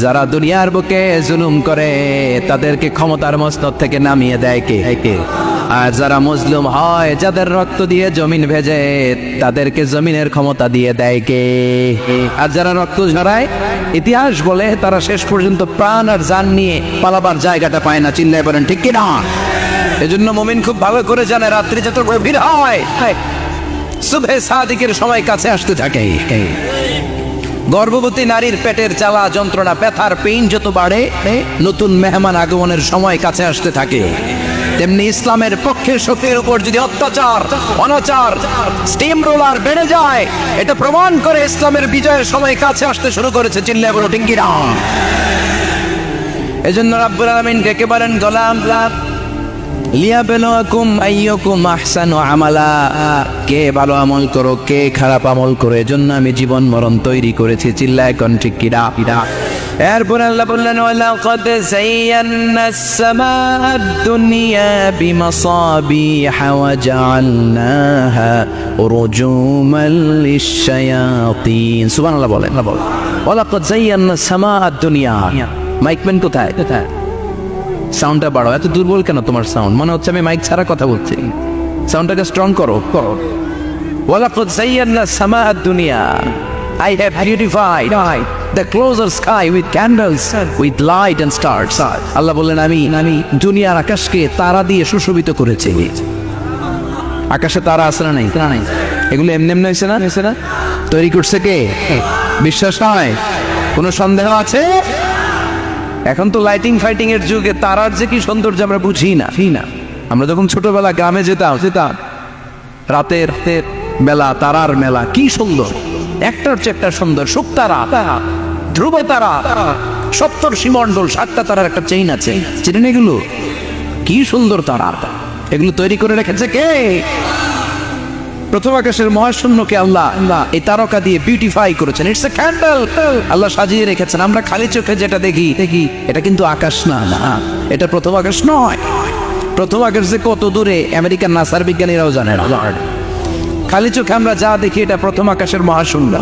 যারা দুনিয়ার বুকে জুলুম করে তাদেরকে ক্ষমতার মস্তক থেকে নামিয়ে দেয় কে? আর যারা মুসলিম হয়, যাদের রক্ত দিয়ে জমিন ভেজে, তাদেরকে জমিনের ক্ষমতা দিয়ে দেয় কে? আর যারা রক্ত ঝরায়, ইতিহাস বলে তারা শেষ পর্যন্ত প্রাণ আর জান নিয়ে পালাবার জায়গাটা পায় না। চিল্লায় বলেন ঠিক কি না? এজন্য মুমিন খুব ভালো করে জানে, রাত্রি যত গভীর হয়, সুবহে সাদিকের সময় কাছে আসতে থাকে। গর্ভবতী নারীর পেটের জ্বালা যন্ত্রণা, ব্যথার পেইন যত বাড়ে, নতুন মেহমান আগমনের সময় কাছে আসতে থাকে। তেমনি ইসলামের পক্ষের শক্তির উপর যদি অত্যাচার, অনাচার, স্টিম রোলার বেড়ে যায়, এটা প্রমাণ করে ইসলামের বিজয়ের সময় কাছে আসতে শুরু করেছে। চিল্লায় বলো ঠিক কি না? এজন্য রাব্বুল আলামিন ডেকে বলেন, গোলাম লিয়াবলুয়াকুম আইয়ুকুম আহসানু আমালা, কে ভালো আমল করো, কে খারাপ আমল করো, এজন্য আমি জীবন মরণ তৈরি করেছি। চিল্লায় কোন ঠিক কি না? এরপর আল্লাহ বললেন, ওয়ালাকাদ যায়্যানাস সামাআদ দুনিয়া বিমাসাবিহা ওয়া জাআলনাহা রুজুমান লিশ-শায়াতিন। সুবহানাল্লাহ বলেন। ওয়ালাকাদ যায়্যানাস সামাআদ দুনিয়া। মাইকম্যান কোথায়? সাউন্ডটা বাড়াও। এত দুর্বল কেন তোমার সাউন্ড? মনে হচ্ছে আমি মাইক ছাড়া কথা বলছি। সাউন্ডটাকে স্ট্রং করো। ওয়ালাকাদ যায়্যানাস সামাআদ দুনিয়া, I have beautified the closer sky with candles, with light and stars. আল্লাহ বললেন, আমি দুনিয়ার আকাশকে তারা দিয়ে সুশোভিত করেছি। আকাশে তারা আছে না নাই? এগুলো এমনি এমনি হয়েছে না? তৈরি করছে কে? বিশ্বাস হয়? কোনো সন্দেহ আছে? এখন তো লাইটিং ফাইটিং এর যুগে তারার যে কি সৌন্দর্য আমরা বুঝি না। আমরা যখন ছোটবেলা গ্রামে যেতাম, রাতের বেলা তারার মেলা, কি সুন্দর, একটার চেয়ে একটা সুন্দর। শুকতারা, ধ্রুব তারা, সপ্তর্ষিমণ্ডল, 7টা তারার একটা চেইন আছে, চেনেন এগুলো? কি সুন্দর তারা! এগুলো তৈরি করে রেখেছে কে? প্রথম আকাশের মহাশূন্যকে আল্লাহ এই তারকা দিয়ে বিউটিফাই করেছেন। ইটস এ ক্যান্ডেল, আল্লাহ সাজিয়ে রেখেছেন। আমরা খালি চোখে যেটা দেখি, এটা কিন্তু আকাশ না, এটা প্রথম আকাশ নয়। প্রথম আকাশ যে কত দূরে আমেরিকান নাসার বিজ্ঞানীরাও জানে না। খালি চোখে আমরা যা দেখি, এটা প্রথম আকাশের মহাশূন্য।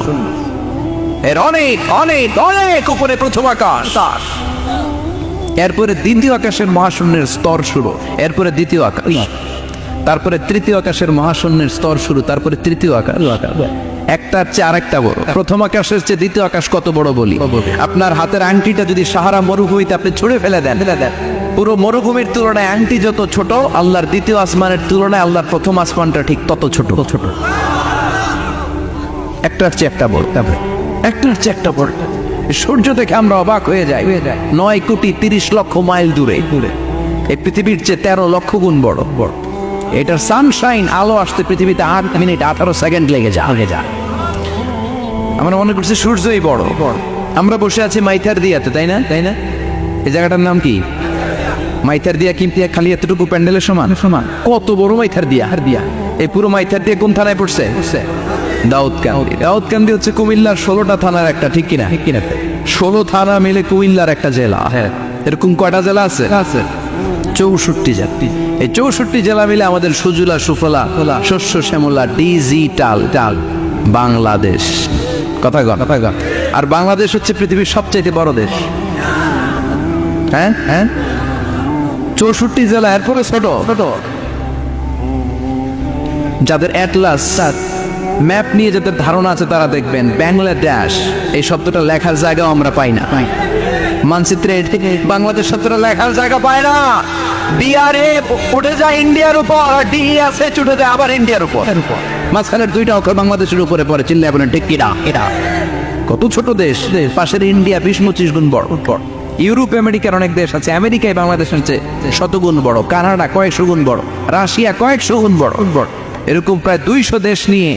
এর অনেক অনেক অনেক উপরে প্রথম আকাশ, এরপরে দ্বিতীয় আকাশের মহাশূন্যের স্তর শুরু, এরপরে দ্বিতীয় আকাশ, তারপরে তৃতীয় আকাশের মহাশূন্যের স্তর শুরু, তারপরে তৃতীয় আকাশ। একটার চেয়ে আরেকটা বড়। প্রথম আকাশের চেয়ে দ্বিতীয় আকাশ কত বড় বলি? আপনার হাতের আংটিটা যদি সাহারা মরুভূমিতে আপনি ছুঁড়ে ফেলে দেন, পুরো মরুভূমির তুলনায় আংটি যত ছোট, আল্লাহর দ্বিতীয় আসমানের তুলনায় আল্লাহর প্রথম আসমানটা ঠিক তত ছোট। একটার চেয়ে একটা বড়, একটার চেয়ে একটা বড়। সূর্য দেখে আমরা অবাক হয়ে যাই। 9,30,00,000 মাইল দূরে, এই পৃথিবীর চেয়ে 13 লক্ষ গুণ বড়। এটার সানশাইন, আলো আসতে পৃথিবীতে 8 মিনিট 18 সেকেন্ড লেগে যায়। আমরা মনে করছি সূর্যই বড়। আমরা বসে আছি মাইথার দিয়াতে, তাই না? এই জায়গাটার নাম কি? মাইথার দিয়া। কিন্তু খালি এতটুকু প্যান্ডেলের সমান। কত বড় মাইথার দিয়া! এই পুরো মাইথার দিয়া কোন থানায় পড়ছে? দাউদকান্দি হচ্ছে কুমিল্লার 16টা থানার একটা, ঠিক কিনা? 16 থানা মিলে কুমিল্লার একটা জেলা। এরকম কয়টা জেলা আছে? 64 জেলা। এই 64 জেলা মিলে আমাদের সুজলা সুফলা, শস্য শ্যামলা, ডিজিটাল বাংলাদেশ। কথা গণ। আর বাংলাদেশ হচ্ছে পৃথিবীর সবচেয়ে বড় দেশ। হ্যাঁ, 64 জেলা, এরপরে ছোট। যাদের অ্যাটলাস ম্যাপ নিয়ে যাদের ধারণা আছে তারা দেখবেন বাংলাদেশ এই শব্দটা লেখার জায়গাও আমরা পাই না। মানচিত্রে বাংলাদেশ শব্দটা লেখার জায়গা পায় না। বিআরএ উঠে যায় ইন্ডিয়ার উপর, ডিএসএ উঠে যায় আবার ইন্ডিয়ার উপর। মাঝখানের দুইটা অক্ষর বাংলাদেশের উপরে পড়ে, চিল্লায় বলেন ঠিক কিনা? এটা কত ছোট দেশ, পাশের ইন্ডিয়া 20-25 গুণ বড়। ইউরোপ আমেরিকার অনেক দেশ আছে, আমেরিকায় বাংলাদেশের চেয়ে শতগুণ বড়, কানাডা কয়েকশো গুণ বড়, রাশিয়া কয়েকশো গুণ বড়। এরকম প্রায় 200 দেশ নিয়ে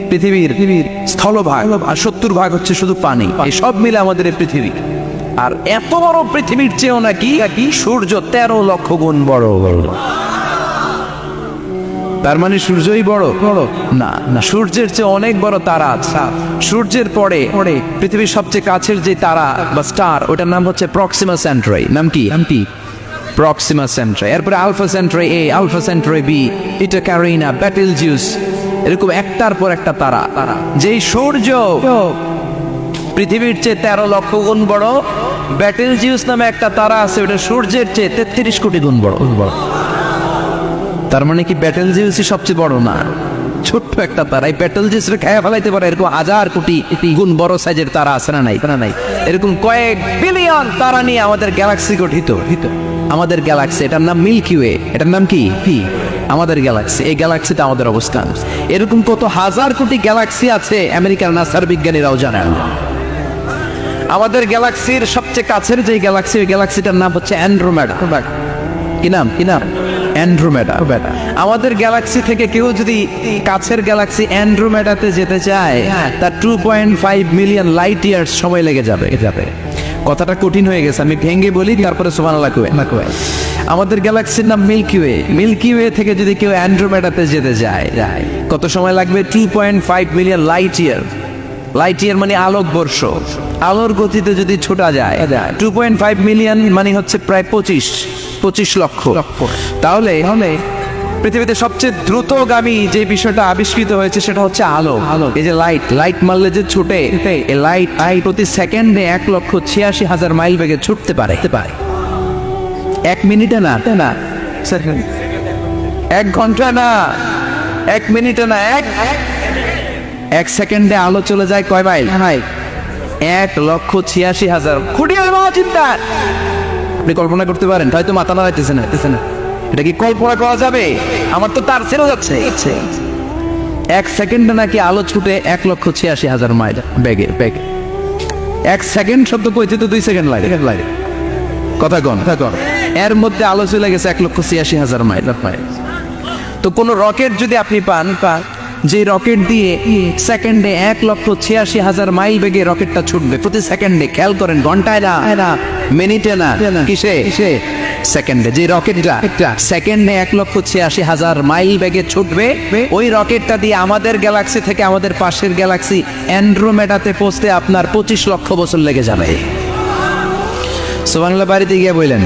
পৃথিবীর স্থলভাগ আর 70% হচ্ছে শুধু পানি। এই সব মিলে আমাদের এই পৃথিবী। আর এত বড় পৃথিবীর চেয়েও নাকি সূর্য 13 লক্ষ গুণ বড়। তার মানে সূর্যই বড়? না, সূর্যের চেয়ে অনেক বড় তারা আছে। সূর্যের পরে পৃথিবীর সবচেয়ে কাছের যে তারা বা স্টার, ওটার নাম হচ্ছে প্রক্সিমা সেন্ট্রাই। নাম কি? প্রক্সিমা সেন্ট্রাই। এরপরে আলফা সেন্ট্রাই এ, আলফা সেন্ট্রাই বি, ইটা ক্যারিনা, বেটেলজিউস, এরকম একটার পর একটা তারা। যেই সূর্য পৃথিবীর চেয়ে 13 লক্ষ গুণ বড়, বেটেলজিউস নামে একটা তারা আছে, ওটা সূর্যের চেয়ে 33 কোটি গুণ বড়। তার মানে কি বেটেলজিউসই সবচেয়ে বড় না? ছোট্ট একটা তারা। এই বেটেলজিউসরে খেয়ে ফেলাইতে পারে এরকম 1000 কোটি গুণ বড় সাইজের তারা আছে না নাই? এরকম কয়েক বিলিয়ন তারা নিয়ে আমাদের গ্যালাক্সি গঠিত। আমাদের গ্যালাক্সি, এটার নাম মিল্কি ওয়ে। এটার নাম কি? আমাদের গ্যালাক্সি। এই গ্যালাক্সিতে আমাদের অবস্থান। এরকম কত হাজার কোটি গ্যালাক্সি আছে, আমেরিকার নাসার বিজ্ঞানীরাও জানেন। আমাদের গ্যালাক্সির সবচেয়ে কাছের যে গ্যালাক্সি, ওই গ্যালাক্সিটার নাম হচ্ছে অ্যান্ড্রোমেডা। কি নাম? অ্যান্ড্রোমেডা। আমাদের গ্যালাক্সি থেকে কেউ যদি কাছের গ্যালাক্সি অ্যান্ড্রোমেডাতে যেতে চায়, তার 2.5 মিলিয়ন লাইট ইয়ার্স সময় লেগে যাবে। কথাটা কঠিন হয়ে গেছে, আমি ভেঙে বলি, তারপরে সুবহানাল্লাহ কই। আমাদের গ্যালাক্সির নাম মিল্কি ওয়ে। মিল্কি ওয়ে থেকে যদি কেউ অ্যান্ড্রোমেডাতে যেতে যায়, কত সময় লাগবে? 2.5 million light year. Light year মানে আলোক বর্ষ। আলোর গতিতে যদি ছোটা যায়, 2.5 মিলিয়ন মানে হচ্ছে প্রায় 25 লক্ষ। তাহলে পৃথিবীতে সবচেয়ে দ্রুতগামী যে বিষয়টা আবিষ্কৃত হয়েছে সেটা হচ্ছে আলো। এই যে লাইট মারলে যে ছুটে, এই লাইট প্রতি সেকেন্ডে 1,86,000 মাইল বেগে ছুটতে পারে। 1 মিনিটে না, 1 ঘন্টা না, 1 মিনিটে না, 1 সেকেন্ডে আলো চলে যায় কয় মাইল? 1,86,000। খুঁটিয়ে চিন্তা আপনি কল্পনা করতে পারেন? হয়তো মাথা নাড়াইতেছে না। এটা কি কল্পনা করা যাবে? আমার তো তার ছেড়ে যাচ্ছে। 1 সেকেন্ডে নাকি আলো ছুটে 1,86,000 মাইল বেগে। 1 সেকেন্ড শব্দ কইতে তো 2 সেকেন্ড লাগে। কথা কন। এর মধ্যে আলো চলে গেছে 1,86,000 মাইল। তো কোন রকেট যদি আপনি পান, যে রকেট দিয়ে সেকেন্ডে 1,86,000 মাইল বেগে রকেটটা ছুটবে প্রতি সেকেন্ডে, খেয়াল করেন, ঘন্টায় না, মিনিটে না, কিসে? সেকেন্ডে। যে রকেটটা সেকেন্ডে 1,86,000 মাইল বেগে ছুটবে, ওই রকেটটা দিয়ে আমাদের গ্যালাক্সি থেকে আমাদের পাশের গ্যালাক্সি অ্যান্ড্রোমেডাতে পৌঁছতে আপনার 25 লক্ষ বছর লেগে যাবে। সুবহানাল্লাহ। বাড়িতে গিয়ে বললেন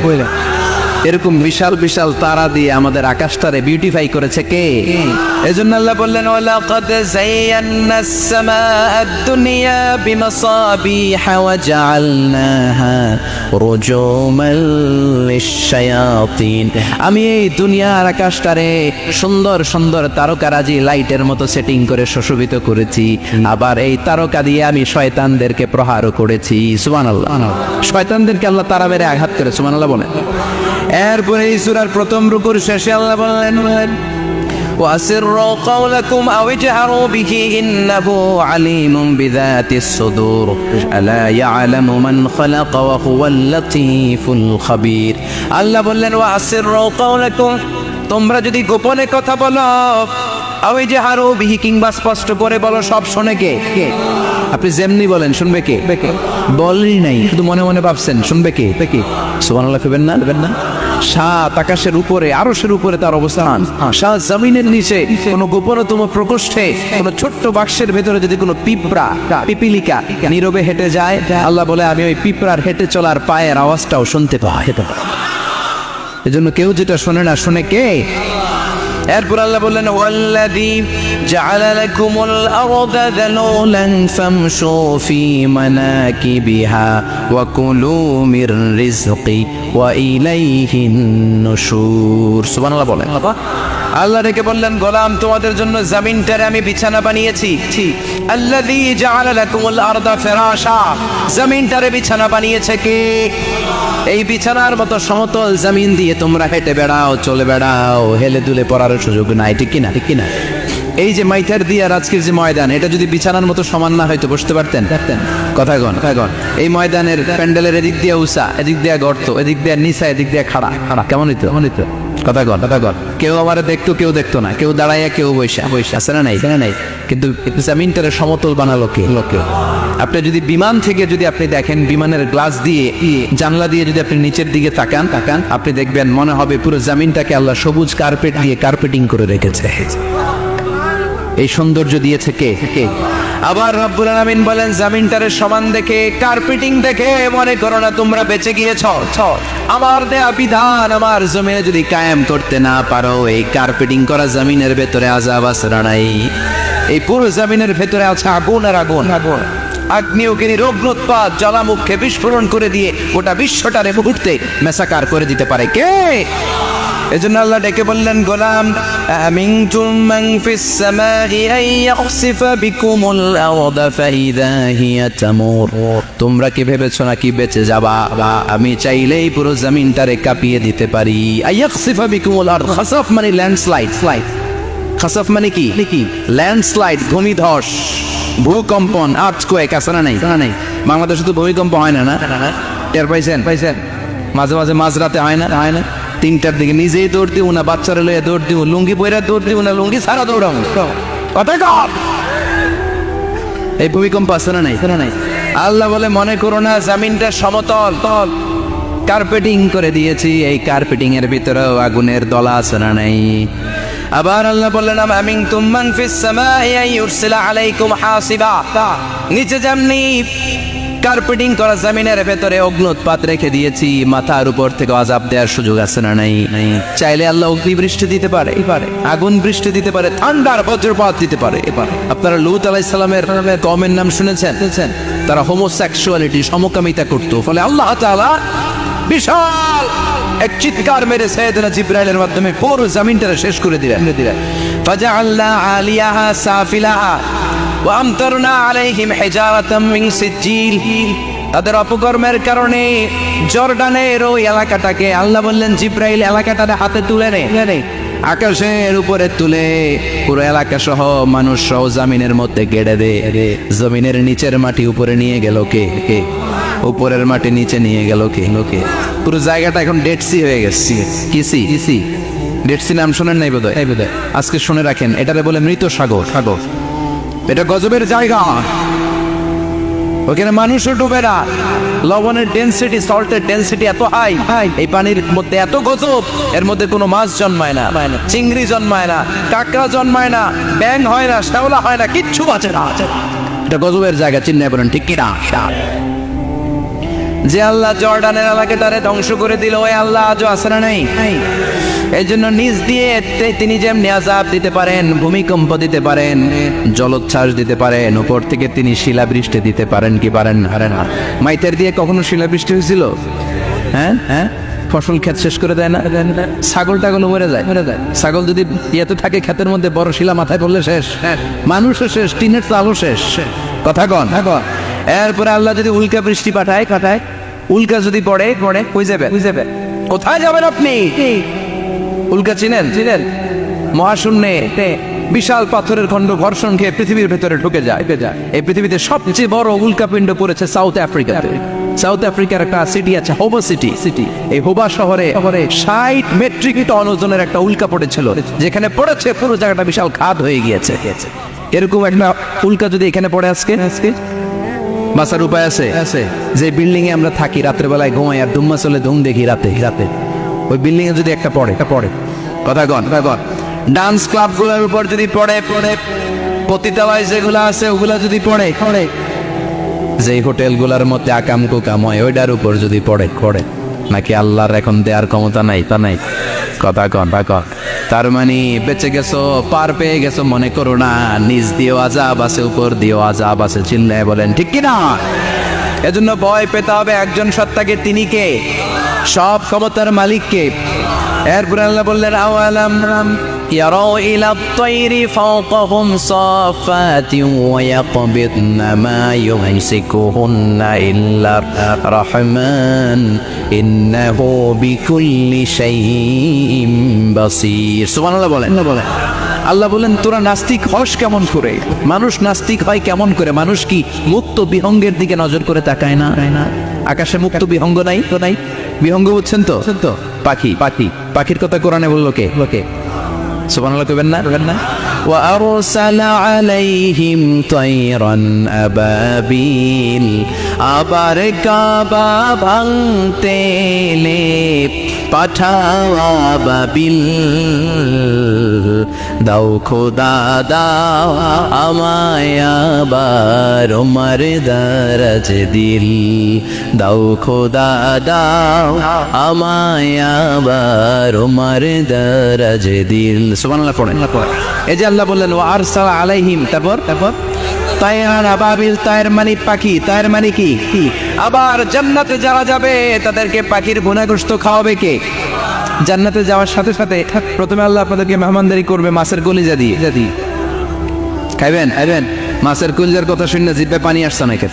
এরকম বিশাল বিশাল তারা দিয়ে আমাদের আকাশটারে বিউটিফাই করেছে কে? এজন্য আল্লাহ বললেন, ওয়ালাকাদ যায়্যানাস সামাআদ দুনিয়া বিমাসাবিহা ওয়া জাআলনাহা রুজুমাল লিশ-শায়াতিন। আমি এই দুনিয়ার আকাশটারে সুন্দর সুন্দর তারকারাজি লাইটের মতো সেটিং করে সুশোভিত করেছি। আবার এই তারকা দিয়ে আমি শয়তানদেরকে প্রহারও করেছি। সুবহানাল্লাহ। শয়তানদেরকে আল্লাহ তারা মেরে আঘাত করে। সুবহানাল্লাহ বলেন। এরপরে এই সূরার প্রথম রুকুর শেষে আল্লাহ বললেন, وَأَسِرُّوا قَوْلَكُمْ أَوْ اجْهَرُوا بِهِ إِنَّهُ عَلِيمٌ بِذَاتِ الصُّدُورِ أَلَا يَعْلَمُ مَنْ خَلَقَ وَهُوَ اللَّطِيفُ الْخَبِيرُ। আল্লাহ বললেন, وَأَسِرُّوا قَوْلَكُمْ, তোমরা যদি গোপনে কথা বলো, আও ইজহারু বিহি, কিংবা স্পষ্ট করে বলো, সব শোনে কে? আপনি যেমনি বলেন শুনবে কে? বলেনই নাই, শুধু মনে মনে ভাবছেন, শুনবে কে? সুবহানাল্লাহ কইবেন না? সাত আকাশের উপরে, আরশের উপরে তার অবস্থান, সাত জমিনের নিচে কোন গোপনতম প্রকোষ্ঠে, কোন ছোট্ট বাক্সের ভেতরে যদি কোনো পিপিলিকা নীরবে হেঁটে যায়, আল্লাহ বলে আমি ওই পিঁপড়ার হেঁটে চলার পায়ের আওয়াজটাও শুনতে পাই। এজন্য কেউ যেটা শোনে না, শুনে কে? এরপর আল্লাহ বললেন, ওয়াল্লাযী জাআলা লাকুমুল আরদা যালুলান ফামশু ফি মানাকিবিহা ওয়া কুলু মির রিজকি ওয়া ইলাইহিন নুশুর। সুবহানাল্লাহ বলেন। আল্লাহ ডেকে বললেন, গোলাম, তোমাদের জন্য জমিনটারে আমি বিছানা বানিয়েছি। আল্লাযী জাআলা লাকুমুল আরদা ফিরাশা, জমিনটারে বিছানা বানিয়েছে কে? এই বিছানার মতো সমতল জমিন দিয়ে তোমরা হেঁটে বেড়াও, চলে বেড়াও, হেলে দুলে পড়ার সুযোগ নাই, ঠিক কিনা? এই যে মাইথার দিয়ে আর আজকের যে ময়দান, এটা যদি বিছানার মতো সমান না হয়তো বসতে পারতেন? কথা কন। এই ময়দানের প্যান্ডেলের এদিক দিয়ে উষা, এদিক দিয়ে গর্ত, এদিক দিয়ে নিচা, এদিক দিয়ে খাড়া। কেমন হইতো? কথা কন। কেউ আমার দেখতো, কেউ দেখতো না, কেউ দাঁড়াইয়া, কেউ বৈশা আছে না নাই? কিন্তু জামিনটারে সমতল বানালো কে? আপনি যদি বিমান থেকে যদি আপনি দেখেন, বিমানের গ্লাস দিয়ে, জানলা দিয়ে যদি আপনি নিচের দিকে তাকান, আপনি দেখবেন মনে হবে পুরো জামিনটাকে আল্লাহ সবুজ কার্পেট দিয়ে কার্পেটিং করে রেখেছে। এই সৌন্দর্য দিয়েছে কে? আবার রব্বুল আলামিন বলেন, জামিনটারে সমান দেখে, কার্পেটিং দেখে মনে করো না তোমরা বেঁচে গিয়েছ। আমার দেয়া বিধান আমার জমিনে যদি কায়েম করতে না পারো, এই কার্পেটিং করা জমিনের ভেতরে আযাব আছে না নাই? এই পুরো জমিনের ভেতরে আছে আগুন আর আগুন। আগ্নেয়গিরি রোগ্নোৎপাত জ্বালামুখে বিস্ফোরণ করে দিয়ে গোটা বিশ্বটারে মুহূর্তে মেসাকার করে দিতে পারে কে? এজন্য আল্লাহ ডেকে বললেন, গোলাম আমিনতুম মান ফিস সামাই আন ইয়াখসিফা বিকুমুল আরদা ফাইদা হিয়া তামুর। তোমরা কি ভেবেছো নাকি বেঁচে যাবা? আমি চাইলেই পুরো জমিনটারে কাঁপিয়ে দিতে পারি। আয়াখসিফা বিকুমুল আরদ, খাসাফ মানে ল্যান্ডস্লাইড। খাসাফ মানে কি? ল্যান্ডস্লাইড, ভূমিধস, ভূকম্পন, আর্থকোয়েক আছে না নাই? বাংলাদেশে তো ভূমিকম্প হয় না? টের পাইছেন? মাঝে মাঝে মাঝরাতে হয় না? 3টার দিকে নিজেই দৌড় দিব না, বাচ্চারা লইয়া দৌড় দিব, লুঙ্গি পইরা দৌড় দিব না, লুঙ্গি ছাড়া দৌড়াম। কথা কম। এই ভূমিকম্প আছে না নাই? আল্লাহ বলে, মনে করো না জামিনটা সমতল, কার্পেটিং করে দিয়েছি। এই কার্পেটিং এর ভিতরেও আগুনের দলা আছে না নাই? আবার আল্লাহ বললেন, আমিনতুম মান ফিস সামাই আন ইউরসিলা আলাইকুম হাসিবা। নিচে যেমনি কার্পেটিং করা জমিনের ভেতরে অগ্নুৎপাত রেখে দিয়েছি, মাথার উপর থেকে আযাব দেওয়ার সুযোগ আছে না নাই? চাইলে আল্লাহ অগ্নি বৃষ্টি দিতে পারে, আগুন বৃষ্টি দিতে পারে, ঠান্ডার বজ্রপাত দিতে পারে। আপনারা লূত আলাইহিস সালামের কওমের নাম শুনেছেন? তারা হোমোসেক্সুয়ালিটি, সমকামিতা করত। ফলে আল্লাহ তাআলা বিশাল এক চিৎকার মেরে সাইয়েদনা জিবরাইলের মাধ্যমে পুরো জমিনটারে শেষ করে দিলেন। ফাজআলনা আলিয়াহা সাফিলাহা ওয়া আমতারনা আলাইহিম হিজারাতাম মিন সিজিল। তাদের অপকর্মের কারণে জর্ডানের ওই এলাকাটাকে আল্লাহ বললেন, জিবরাইল এলাকাটারে হাতে তুলে নে, আকাশের উপরে তুলে পুরো এলাকা সহ মানুষ সহ জমিনের মধ্যে গেড়ে দে। জমিনের নিচের মাটি উপরে নিয়ে গেল কে? উপরের মাটি নিচে নিয়ে গেল কে? পুরো জায়গাটা এখন ডেড সি হয়ে গেছে। কিসি ডেড সি নাম শোনেন নাই বোধহয়? আজকে শুনে রাখেন, এটারে বলে মৃত সাগর। এটা গজবের জায়গা, ওখানে মানুষও ডুবে না। লবণের ডেনসিটি, সল্টের ডেনসিটি এত হাই, এই পানির মধ্যে এত গজব, এর মধ্যে কোনো মাছ জন্মায় না, চিংড়ি জন্মায় না, কাঁকড়া জন্মায় না, ব্যাং হয় না, শ্যাওলা হয় না, কিচ্ছু বাঁচে না। এটা গজবের জায়গা, চিন্তায় বলেন ঠিক কিনা? যে আল্লাহ জর্ডানের এলাকাটারে ধ্বংস করে দিল, ওই আল্লাহ আজও আছে না নাই? এই জন্য নিজ দিয়ে তিনি যেমনি আযাব দিতে পারেন, ভূমিকম্প দিতে পারেন, জলোচ্ছ্বাস দিতে পারেন, উপর থেকে তিনি শিলাবৃষ্টি দিতে পারেন কি পারেন না? মাইতের দিয়ে কখনো শিলাবৃষ্টি হয়েছিল? হ্যাঁ, ফসল ক্ষেত শেষ করে দেয় না? ছাগল টাগল মরে যায়। ছাগল যদি ইয়েতে থাকে ক্ষেতের মধ্যে, বড় শিলা মাথায় পড়লে শেষ, মানুষও শেষ, টিনের চালও শেষ। কথা কন। এরপরে আল্লাহ যদি উল্কা বৃষ্টি পাঠায়, উল্কা যদি পড়ে, কই যাবে? কোথায় যাবেন আপনি? উল্কা চিনেন? মহাশূন্যে বিশাল পাথরের খণ্ড ঘর্ষণ খেয়ে পৃথিবীর ভেতরে ঢুকে যায়। এই পৃথিবীতে সবচেয়ে বড় উল্কাপিণ্ড পড়েছে সাউথ আফ্রিকাতে। সাউথ আফ্রিকার একটা সিটি আছে, হোবা সিটি। এই হোবা শহরে 60 মেট্রিক টন ওজনের একটা উল্কা পড়েছিল, যেখানে পড়েছে পুরো জায়গাটা বিশাল খাদ হয়ে গিয়েছে। এরকম একটা উল্কা যদি এখানে পড়ে আজকে, বাঁচার উপায় আছে? যে বিল্ডিং এ আমরা থাকি, রাতের বেলায় ঘুমাই আর দুম্মা চলে ধুম দেখি রাতে, ওই বিল্ডিং এ যদি একটা পড়ে, কথা কন। ডান্স ক্লাব গুলোর উপর যদি পড়ে, পতিতালয় যেগুলো আছে ওগুলা যদি পড়ে, যে হোটেল গুলার মধ্যে আকাম কুকাম হয় ওইটার উপর যদি পড়ে, নাকি আল্লাহর এখন দেওয়ার ক্ষমতা নাই? তা নাই। কথা কন। তার মানে বেঁচে গেছো, পার পেয়ে গেছো মনে করো না, নিজ দিয়েও আযাব আছে, উপর দিয়েও আযাব আছে। চিল্লায় বলেন ঠিক কিনা? এজন্য ভয় পেতে হবে একজন সত্তাকে, তিনি কে? সব ক্ষমতার মালিক কে? এরপর আল্লাহ বললেন, আওয়ালাম ইয়ারাউ ইলা আত-তায়রি ফাওকাহুম সাফাতিন ওয়া ইয়াকবিদনা মা ইউমসিকুহুন্না ইল্লা আর-রাহমান ইন্নাহু বিকুল্লি শাইইন বাসীর। সুবহানাল্লাহ বলেন। আল্লাহ বলেন তোরা নাস্তিক হস কেমন করে? মানুষ নাস্তিক হয় কেমন করে? মানুষ কি মুক্ত বিহঙ্গের দিকে নজর করে তাকায় না? আকাশে মুক্ত বিহঙ্গ নাই তো নাই? বিহঙ্গ বুঝছেন তো? পাখি পাখি পাখির কথা কোরআনে বললো কে? সুবহানাল্লাহ কইবেন না? وأرسل عليهم طيرا أبابيل আবার কাবা ভাঙতে এলে পাঠাও আবাবিল দাও খোদা দাও আমায় আবার ওমর দরজ দিল দাও খোদা দাও আমায় আবার ওমর দরজ দিল সুবহানাল্লাহ পড়েন। এই যে আল্লাহ বললেন ওয়া আরসালা আলাইহিম, তারপর তায়রান আবাবিল, তায়ের মানে পাখি, তায়ের মানে কি? আবার জান্নাতে যারা যাবে তাদেরকে পাখির ভুনাগোশত খাওয়াবে কে? জান্নাতে যাওয়ার সাথে সাথে প্রথমে আল্লাহ আপনাদেরকে মেহমানদারি করবে মাছের কলিজা দিয়ে। খাইবেন? মাছের কলিজার কথা শুনে জিভে পানি আসছে নাকি?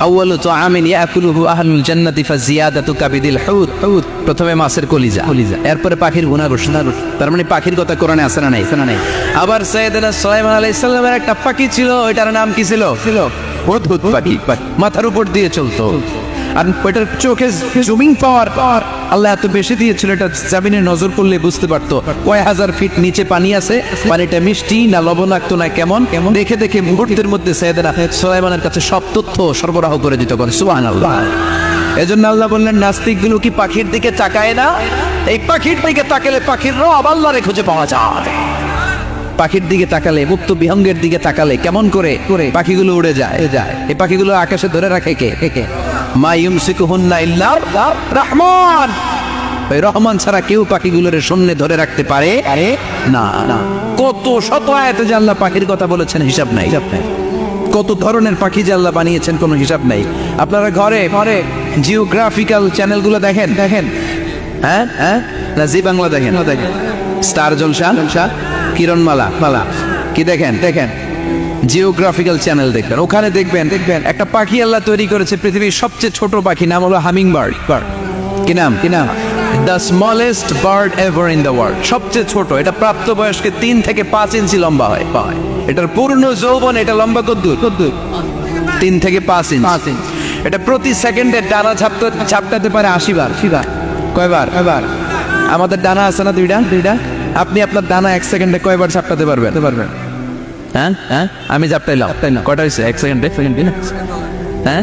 আউয়ালু তুআমিন ইয়াকুলুহু আহলুল জান্নাতি ফাজিয়াদাতু কাবিদিল হুত। প্রথমে মাছের কলিজা, এরপরে পাখির ভুনাগোশত। তার মানে পাখির কথা কোরআনে আছে না নাই? আবার সাইয়েদনা সুলাইমান আলাইহিস সালামের একটা পাখি ছিল, ওইটার নাম কি ছিল? হুদহুদ পাখি। মাথার উপর দিয়ে চলতো, আর ওইটার চোখে জুমিং পাওয়ার আল্লাহ এত বেশি দিয়েছিল, এটা জামিনে নজর করলে বুঝতে পারতো কয় হাজার ফিট নিচে পানি আছে, পানিটা মিষ্টি না লবণাক্ত না কেমন দেখে দেখে মুহূর্তের মধ্যে সাইয়েদনা সুলাইমানের কাছে সব তথ্য সরবরাহ করে দিত। সুবহানাল্লাহ। এজন্য আল্লাহ বললেন নাস্তিকগুলো কি পাখির দিকে তাকায় না? এই পাখির দিকে তাকালে পাখির রব আল্লাহরে খুঁজে পাওয়া যায়। পাখির দিকে তাকালে, মুক্ত বিহঙ্গের দিকে তাকালে কেমন করে পাখিগুলো উড়ে যায়। এই পাখিগুলো আকাশে ধরে রাখে কে? মা ইউমসিকুহুন্না ইল্লা রাহমান। ওই রহমান ছাড়া কেউ পাখিগুলোর শূন্যে ধরে রাখতে পারে না। কত শত আয়াতে যে আল্লাহ পাখির কথা বলেছেন হিসাব নাই। কত ধরনের পাখি যে আল্লাহ বানিয়েছেন কোনো হিসাব নাই। আপনারা ঘরে জিওগ্রাফিক্যাল চ্যানেলগুলো দেখেন? হ্যাঁ না জি বাংলা দেখেন? স্টার জলসা, কিরণমালা কি দেখেন? জিওগ্রাফিক্যাল চ্যানেল দেখবেন, ওখানে দেখবেন একটা পাখি আল্লাহ তৈরি করেছে, পৃথিবীর সবচেয়ে ছোট পাখি, নাম হলো হামিং বার্ড। কি নাম? The smallest bird ever in the world. সবচেয়ে ছোট, এটা প্রাপ্তবয়স্কে 3 থেকে 5 ইঞ্চি লম্বা হয়। এটার পূর্ণ যৌবন এটা লম্বা কদ্দুর 3 থেকে 5 ইঞ্চি। এটা প্রতি সেকেন্ডে ডানা ঝাপটাতে পারে 80 বার। কয়বার? আমাদের ডানা আছে না দুইটা। আপনি আপনার ডানা 1 সেকেন্ডে কয়বার ঝাপটাতে পারবেন? হ্যাঁ আমি ঝাপটাইলাম, কয়টা হয়েছে? 1 সেকেন্ডে? হ্যাঁ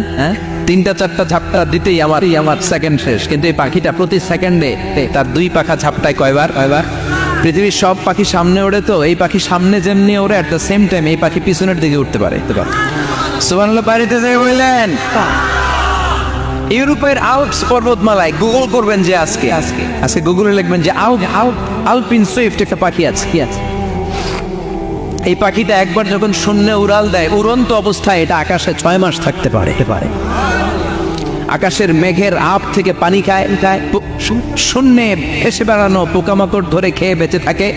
3টা 4টা ঝাপটা দিতেই আমার সেকেন্ড শেষ। কিন্তু এই পাখিটা প্রতি সেকেন্ডে তার 2 পাখা ঝাপটায় কয়বার? পৃথিবীর সব পাখি সামনে ওড়ে, তো এই পাখি সামনে যেমনি ওড়ে, অ্যাট দ্য সেম টাইম এই পাখি পিছনের দিকে উঠতে পারে। সুবহানাল্লাহ। বাড়িতে যাই বললেন ইউরোপের আল্পস পর্বতমালায় গুগল করবেন যে আজকে গুগলে লিখবেন যে আলপিন সুইফট একটা পাখি আছে। এই পাখিটা একবার যখন শূন্যে উড়াল দেয়, উড়ন্ত অবস্থায় এটা আকাশে 6 মাস থাকতে পারে। আকাশের মেঘের আপ থেকে পানি খায়, শূন্যে ভেসে বেড়ানো পোকামাকড় ধরে খেয়ে বেঁচে থাকে।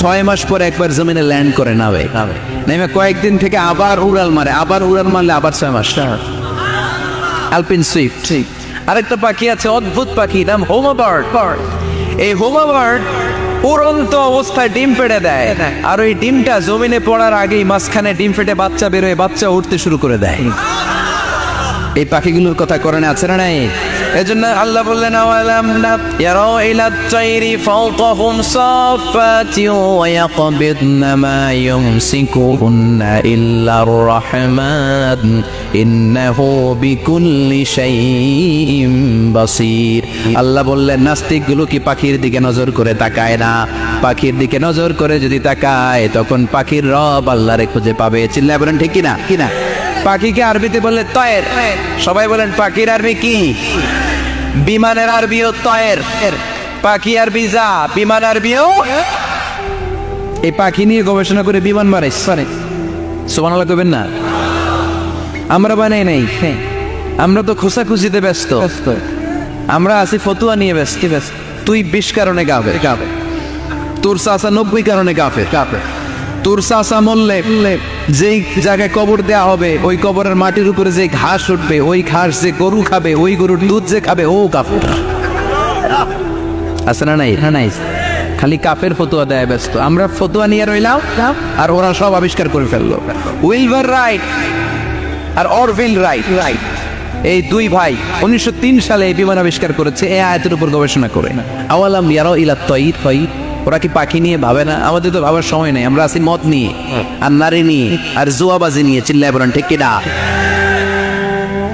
6 মাস পরে একবার জমিনে ল্যান্ড করে নেমে কয়েকদিন থেকে আবার উড়াল মারলে আবার 6 মাস। আলপিন সুইফট। আরেকটা পাখি আছে, অদ্ভুত পাখি, নাম হোমা বার্ড। এই হোমা বার্ড উড়ন্ত অবস্থায় ডিম পেড়ে দেয়, আর ওই ডিমটা জমিনে পড়ার আগেই মাঝখানে ডিম ফেটে বাচ্চা বেরোয়, বাচ্চা উঠতে শুরু করে দেয়। এই পাখিগুলোর কথা কোরআনে আছে না নাই? এজন্য আল্লাহ বললেন আওয়ালাম ইয়ারাউ ইলা তাইরি ফাওকাহুম সাফাতি ওয়া ইয়াকবিদনা মা ইউমসিকুহুন্না ইল্লার রাহমান ইন্নাহু বিকুল্লি শাইইন বাসীর। আল্লাহ বললেন নাস্তিকগুলো কি পাখির দিকে নজর করে তাকায় না? পাখির দিকে নজর করে যদি তাকায় তখন পাখির রব আল্লাহরে খুঁজে পাবে। চিল্লায় বলেন ঠিক কিনা? পাখিকে আরবিতে বললে তয়ের। সবাই বলেন পাখির আরবি কি? বিমানের আরবিও তয়ের। পাখি আরবি যা, বিমান আরবিও। এই পাখি নিয়ে গবেষণা করে বিমান বানাইছে। সুবহানাল্লাহ কইবেন না? আমরা বানাই নাই, আমরা তো খোঁচাখুচিতে ব্যস্ত। আমরা আছি ফতুয়া নিয়ে ব্যস্ত। তুই 20 কারণে গাবে, তোর চাচা 90 কারণে গাফে। তোর চাচা মরলে যেই জায়গায় কবর দেয়া হবে, ওই কবরের মাটির উপরে যে ঘাস উঠবে, ওই ঘাস যে গরু খাবে, ওই গরুর দুধ যে খাবে, ও কাফের। আছে না নাই? খালি কাফের ফতোয়া দেয় ব্যস্ত, আমরা ফতোয়া নিয়ে রইলাম আর ওরা সব আবিষ্কার করে ফেললো। উইলবার রাইট আর অরভিল রাইট, এই দুই ভাই 1903 সালে এই বিমান আবিষ্কার করেছে এই আয়াতের উপর গবেষণা করে। আওয়ালাম ইয়ারাউ ইলা তাইর, ওরা কি পাখি নিয়ে ভাবে না? আমাদের তো ভাবার সময় নেই, আমরা আছি মদ নিয়ে আর নারী নিয়ে আর জুয়াবাজি নিয়ে। চিল্লায় বলেন ঠিক কিনা?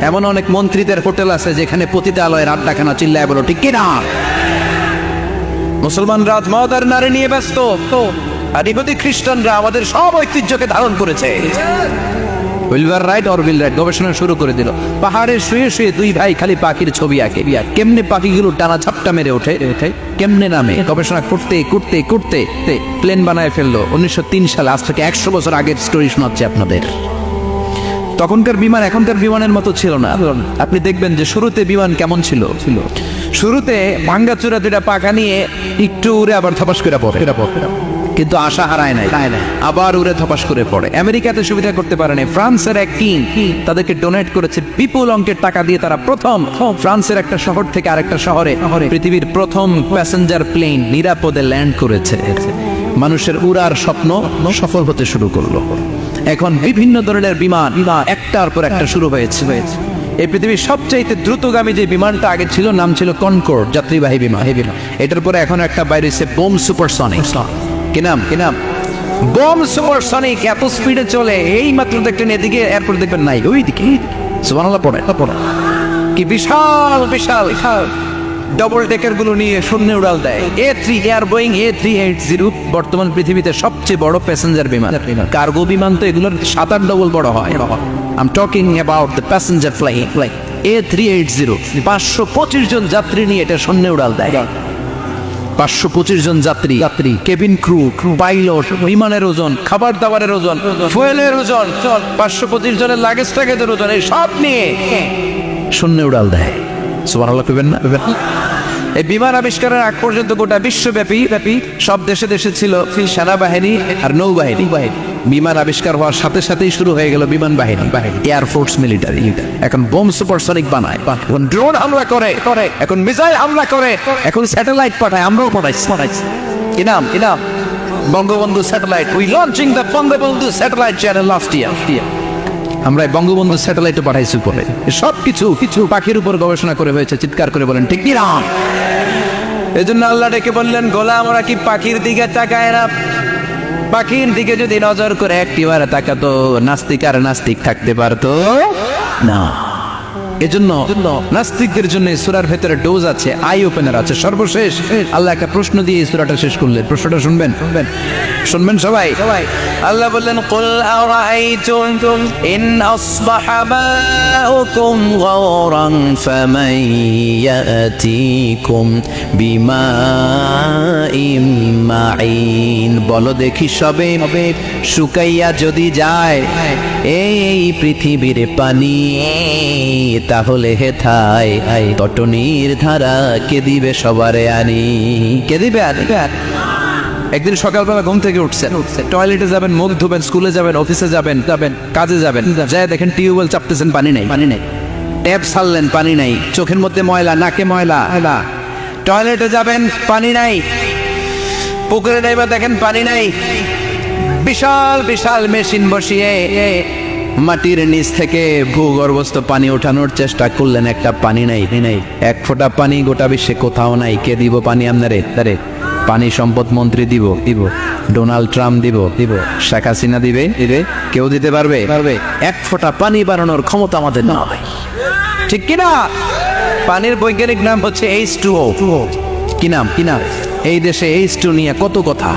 এমন অনেক মন্ত্রীদের হোটেল আছে যেখানে পতিতালয়ের আড্ডাখানা। চিল্লায় বলো ঠিক কিনা? মুসলমানরা মদ আর নারী নিয়ে ব্যস্ত, আর ইহুদি খ্রিস্টানরা আমাদের সব ঐতিহ্যকে ধারণ করেছে। উইলবার রাইট অরভিল রাইট গবেষণা শুরু করে দিল। পাহাড়ে শুয়ে শুয়ে দুই ভাই খালি পাখির ছবি আঁকে, কেমনে পাখিগুলো টানা ঝাপটা মেরে ওঠে, কেমনে নামে, গবেষণা করতে করতে করতে প্লেন বানায় ফেললো 1903 সালে। আজ থেকে 100 বছর আগের স্টোরি শোনাচ্ছি আপনাদের। তখনকার বিমান এখনকার বিমানের মতো ছিল না। আপনি দেখবেন যে শুরুতে বিমান কেমন ছিল, শুরুতে ভাঙ্গাচুরা দুটা পাখা নিয়ে একটু উড়ে আবার ধপাস করে পড়ে, কিন্তু আশা হারায় নাই, আবার উড়ে ধপাস করে পড়ে। আমেরিকাতে সুবিধা করতে পারে না। ফ্রান্সের এক কিং তাদেরকে ডোনেট করেছে বিপুল অঙ্কের টাকা দিয়ে। তারা প্রথম ফ্রান্সের একটা শহর থেকে আরেকটা শহরে পৃথিবীর প্রথম প্যাসেঞ্জার প্লেন নিরাপদে ল্যান্ড করেছে। মানুষের উড়ার স্বপ্ন সফল হতে শুরু করলো। এখন বিভিন্ন ধরনের বিমান একটার পর একটা শুরু হয়েছে। এই পৃথিবীর সবচাইতে দ্রুতগামী যে বিমানটা আগে ছিল নাম ছিল কনকর্ড, যাত্রীবাহী বিমান। এটার পরে এখন একটা বাইরে বোম সুপারসনিক। কি নাম? Bomb supersonic. এত স্পিডে চলে, এই মাত্র দেখলেন এদিকে এয়ারপোর্ট দেখবেন নাই, ওই দিকে সুবহানাল্লাহ পড়ে। কি বিশাল বিশাল ডবল ডেকার গুলো নিয়ে শূন্যে উড়াল দেয়। এয়ার বোয়িং A380 বর্তমান পৃথিবীতে সবচেয়ে বড় প্যাসেঞ্জার বিমান। কার্গো বিমান তো এগুলোর 7-8 ডবল বড় হয়। I'm talking about the passenger flight A380 525 জন যাত্রী নিয়ে এটা শূন্যে উড়াল দেয়। 525 জন যাত্রী, কেবিন ক্রু, পাইলট, বিমানের ওজন, খাবার দাবারের ওজন, ফুয়েলের ওজন, 525 জনের লাগেজ ট্যাগেজের ওজন, এই সব নিয়ে শূন্যে উড়াল দেয়। সুবহানাল্লাহ কইবেন না? এই বিমান আবিষ্কারের আগ পর্যন্ত গোটা বিশ্বব্যাপী সব দেশে দেশে ছিল সেনাবাহিনী আর নৌবাহিনী। বিমান আবিষ্কার হওয়ার সাথে সাথেই শুরু হয়ে গেল বিমান বাহিনী, এয়ারফোর্স, মিলিটারি। এখন বোম সুপারসনিক বানায়, এখন ড্রোন হামলা করে, এখন মিসাইল হামলা করে, এখন স্যাটেলাইট পাঠায়। আমরাও পাঠাইছি। কি নাম? Bangabandhu satellite. We launching the Bangabandhu satellite channel last year. আমরা বঙ্গবন্ধু স্যাটেলাইটও পাঠাইছি পরে। সব কিছু পাখির উপর গবেষণা করে হয়েছে। চিৎকার করে বলেন ঠিক কি না? এই জন্য আল্লাহ ডেকে বললেন, গোলাম ওরা কি পাখির দিকে তাকায় না? পাখির দিকে যদি নজর করে একটিবার তাকাতো, নাস্তিক আর নাস্তিক থাকতে পারতো না। এজন্য নাস্তিকদের জন্য সূরার ভেতরে ডোজ আছে, আই ওপেনার আছে। সর্বশেষ আল্লাহ একটা প্রশ্ন দিয়ে সূরাটা শেষ করলেন। প্রশ্নটা শুনবেন সবাই। আল্লাহ বললেন, কুল আরাআইতুম ইন আসবাহা মাউকুম গাওরান ফামান ইয়াতিকুম বিমাইম মাইন। বলো দেখি সবে শুকাইয়া যদি যায় এই পৃথিবীর পানি, তাহলে হেথায় তটনির ধারা কে দিবে সবারে আনি? কে দিবে? একদিন সকালবেলা ঘুম থেকে উঠছেন, টয়লেটে যাবেন, মুখ ধুবেন, স্কুলে যাবেন, অফিসে যাবেন, কাজে যাবেন, যায় দেখেন টিউবওয়েল চাপতেছেন, পানি নেই। ট্যাপ ছাড়লেন, পানি নাই। চোখের মধ্যে ময়লা, নাকে ময়লা। টয়লেটে যাবেন, পানি নাই। পুকুরে নেইবা দেখেন পানি নাই। বিশাল বিশাল মেশিন বসিয়ে মাটির নিচ থেকে ভূগর্ভস্থ পানি ওঠানোর চেষ্টা করলেন, একটা পানি নাই। এক ফোঁটা পানি গোটা বিশ্বে কোথাও নাই। কে দিব পানি আপনারে? পানি সম্পদ মন্ত্রী দিব, ডোনাল্ড ট্রাম্প দিব, শেখ হাসিনা দিবে, কেউ দিতে পারবে? এক ফোঁটা পানি বানানোর ক্ষমতা আমাদের না হয়, ঠিক কিনা? পানির বৈজ্ঞানিক নাম হচ্ছে H2O। কি নাম? এই দেশে H2 নিয়ে কত কথা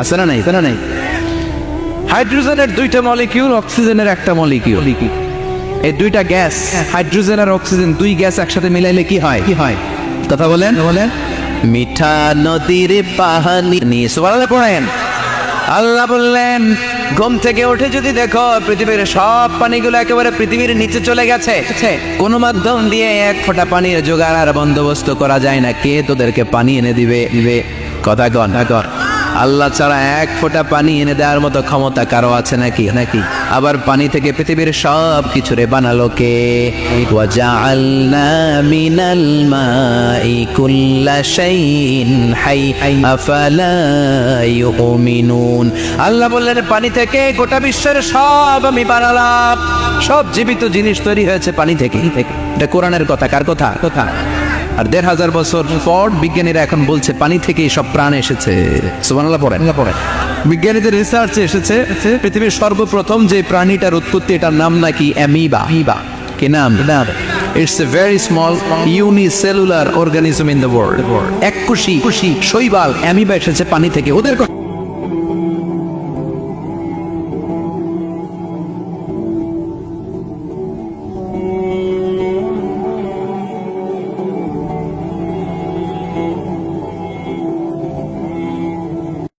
আছে না নাই? হাইড্রোজেনের 2টা মলিকিউল, অক্সিজেনের একটা মলিকিউল। এই 2টা গ্যাস, হাইড্রোজেন আর অক্সিজেন, 2 গ্যাস একসাথে মিলাইলে কি হয়? কথা বলেন। মিঠা নদীর পানি। সুবহানাল্লাহ পড়েন। আল্লাহ বললেন, ঘুম থেকে উঠে যদি দেখো পৃথিবীর সব পানিগুলো একেবারে পৃথিবীর নিচে চলে গেছে, কোন মাধ্যম দিয়ে এক ফোঁটা পানির জোগাড় আর বন্দোবস্ত করা যায় না, কে তোদেরকে পানি এনে দিবে? কথা কন। আল্লাহ ছাড়া এক ফোঁটা পানি এনে দেওয়ার মতো ক্ষমতা কারো আছে নাকি নাকি আবার পানি থেকে পৃথিবীর সব কিছুরে বানালো কে ওয়াজআলনা মিনাল মাই কুল্লা শাইইন হাই আফালা ইউমিনুন আল্লাহ বললেন পানি থেকে গোটা বিশ্বের সব আমি বানালাম সব জীবিত জিনিস তৈরি হয়েছে পানি থেকে এটা কোরআনের কথা কার কথা কথা আর ১৫০০ বছর পর বিজ্ঞানীরা এখন বলছে পানি থেকেই সব প্রাণ এসেছে সুবহানাল্লাহ পড়েন বিজ্ঞানীদের রিসার্চে এসেছে পৃথিবীর সর্বপ্রথম যে প্রাণীটার উৎপত্তি এটার নাম নাকি অ্যামিবা কি নাম it's a very small unicellular organism in the world এককোষী শৈবাল অ্যামিবা এসেছে পানি থেকে ওদের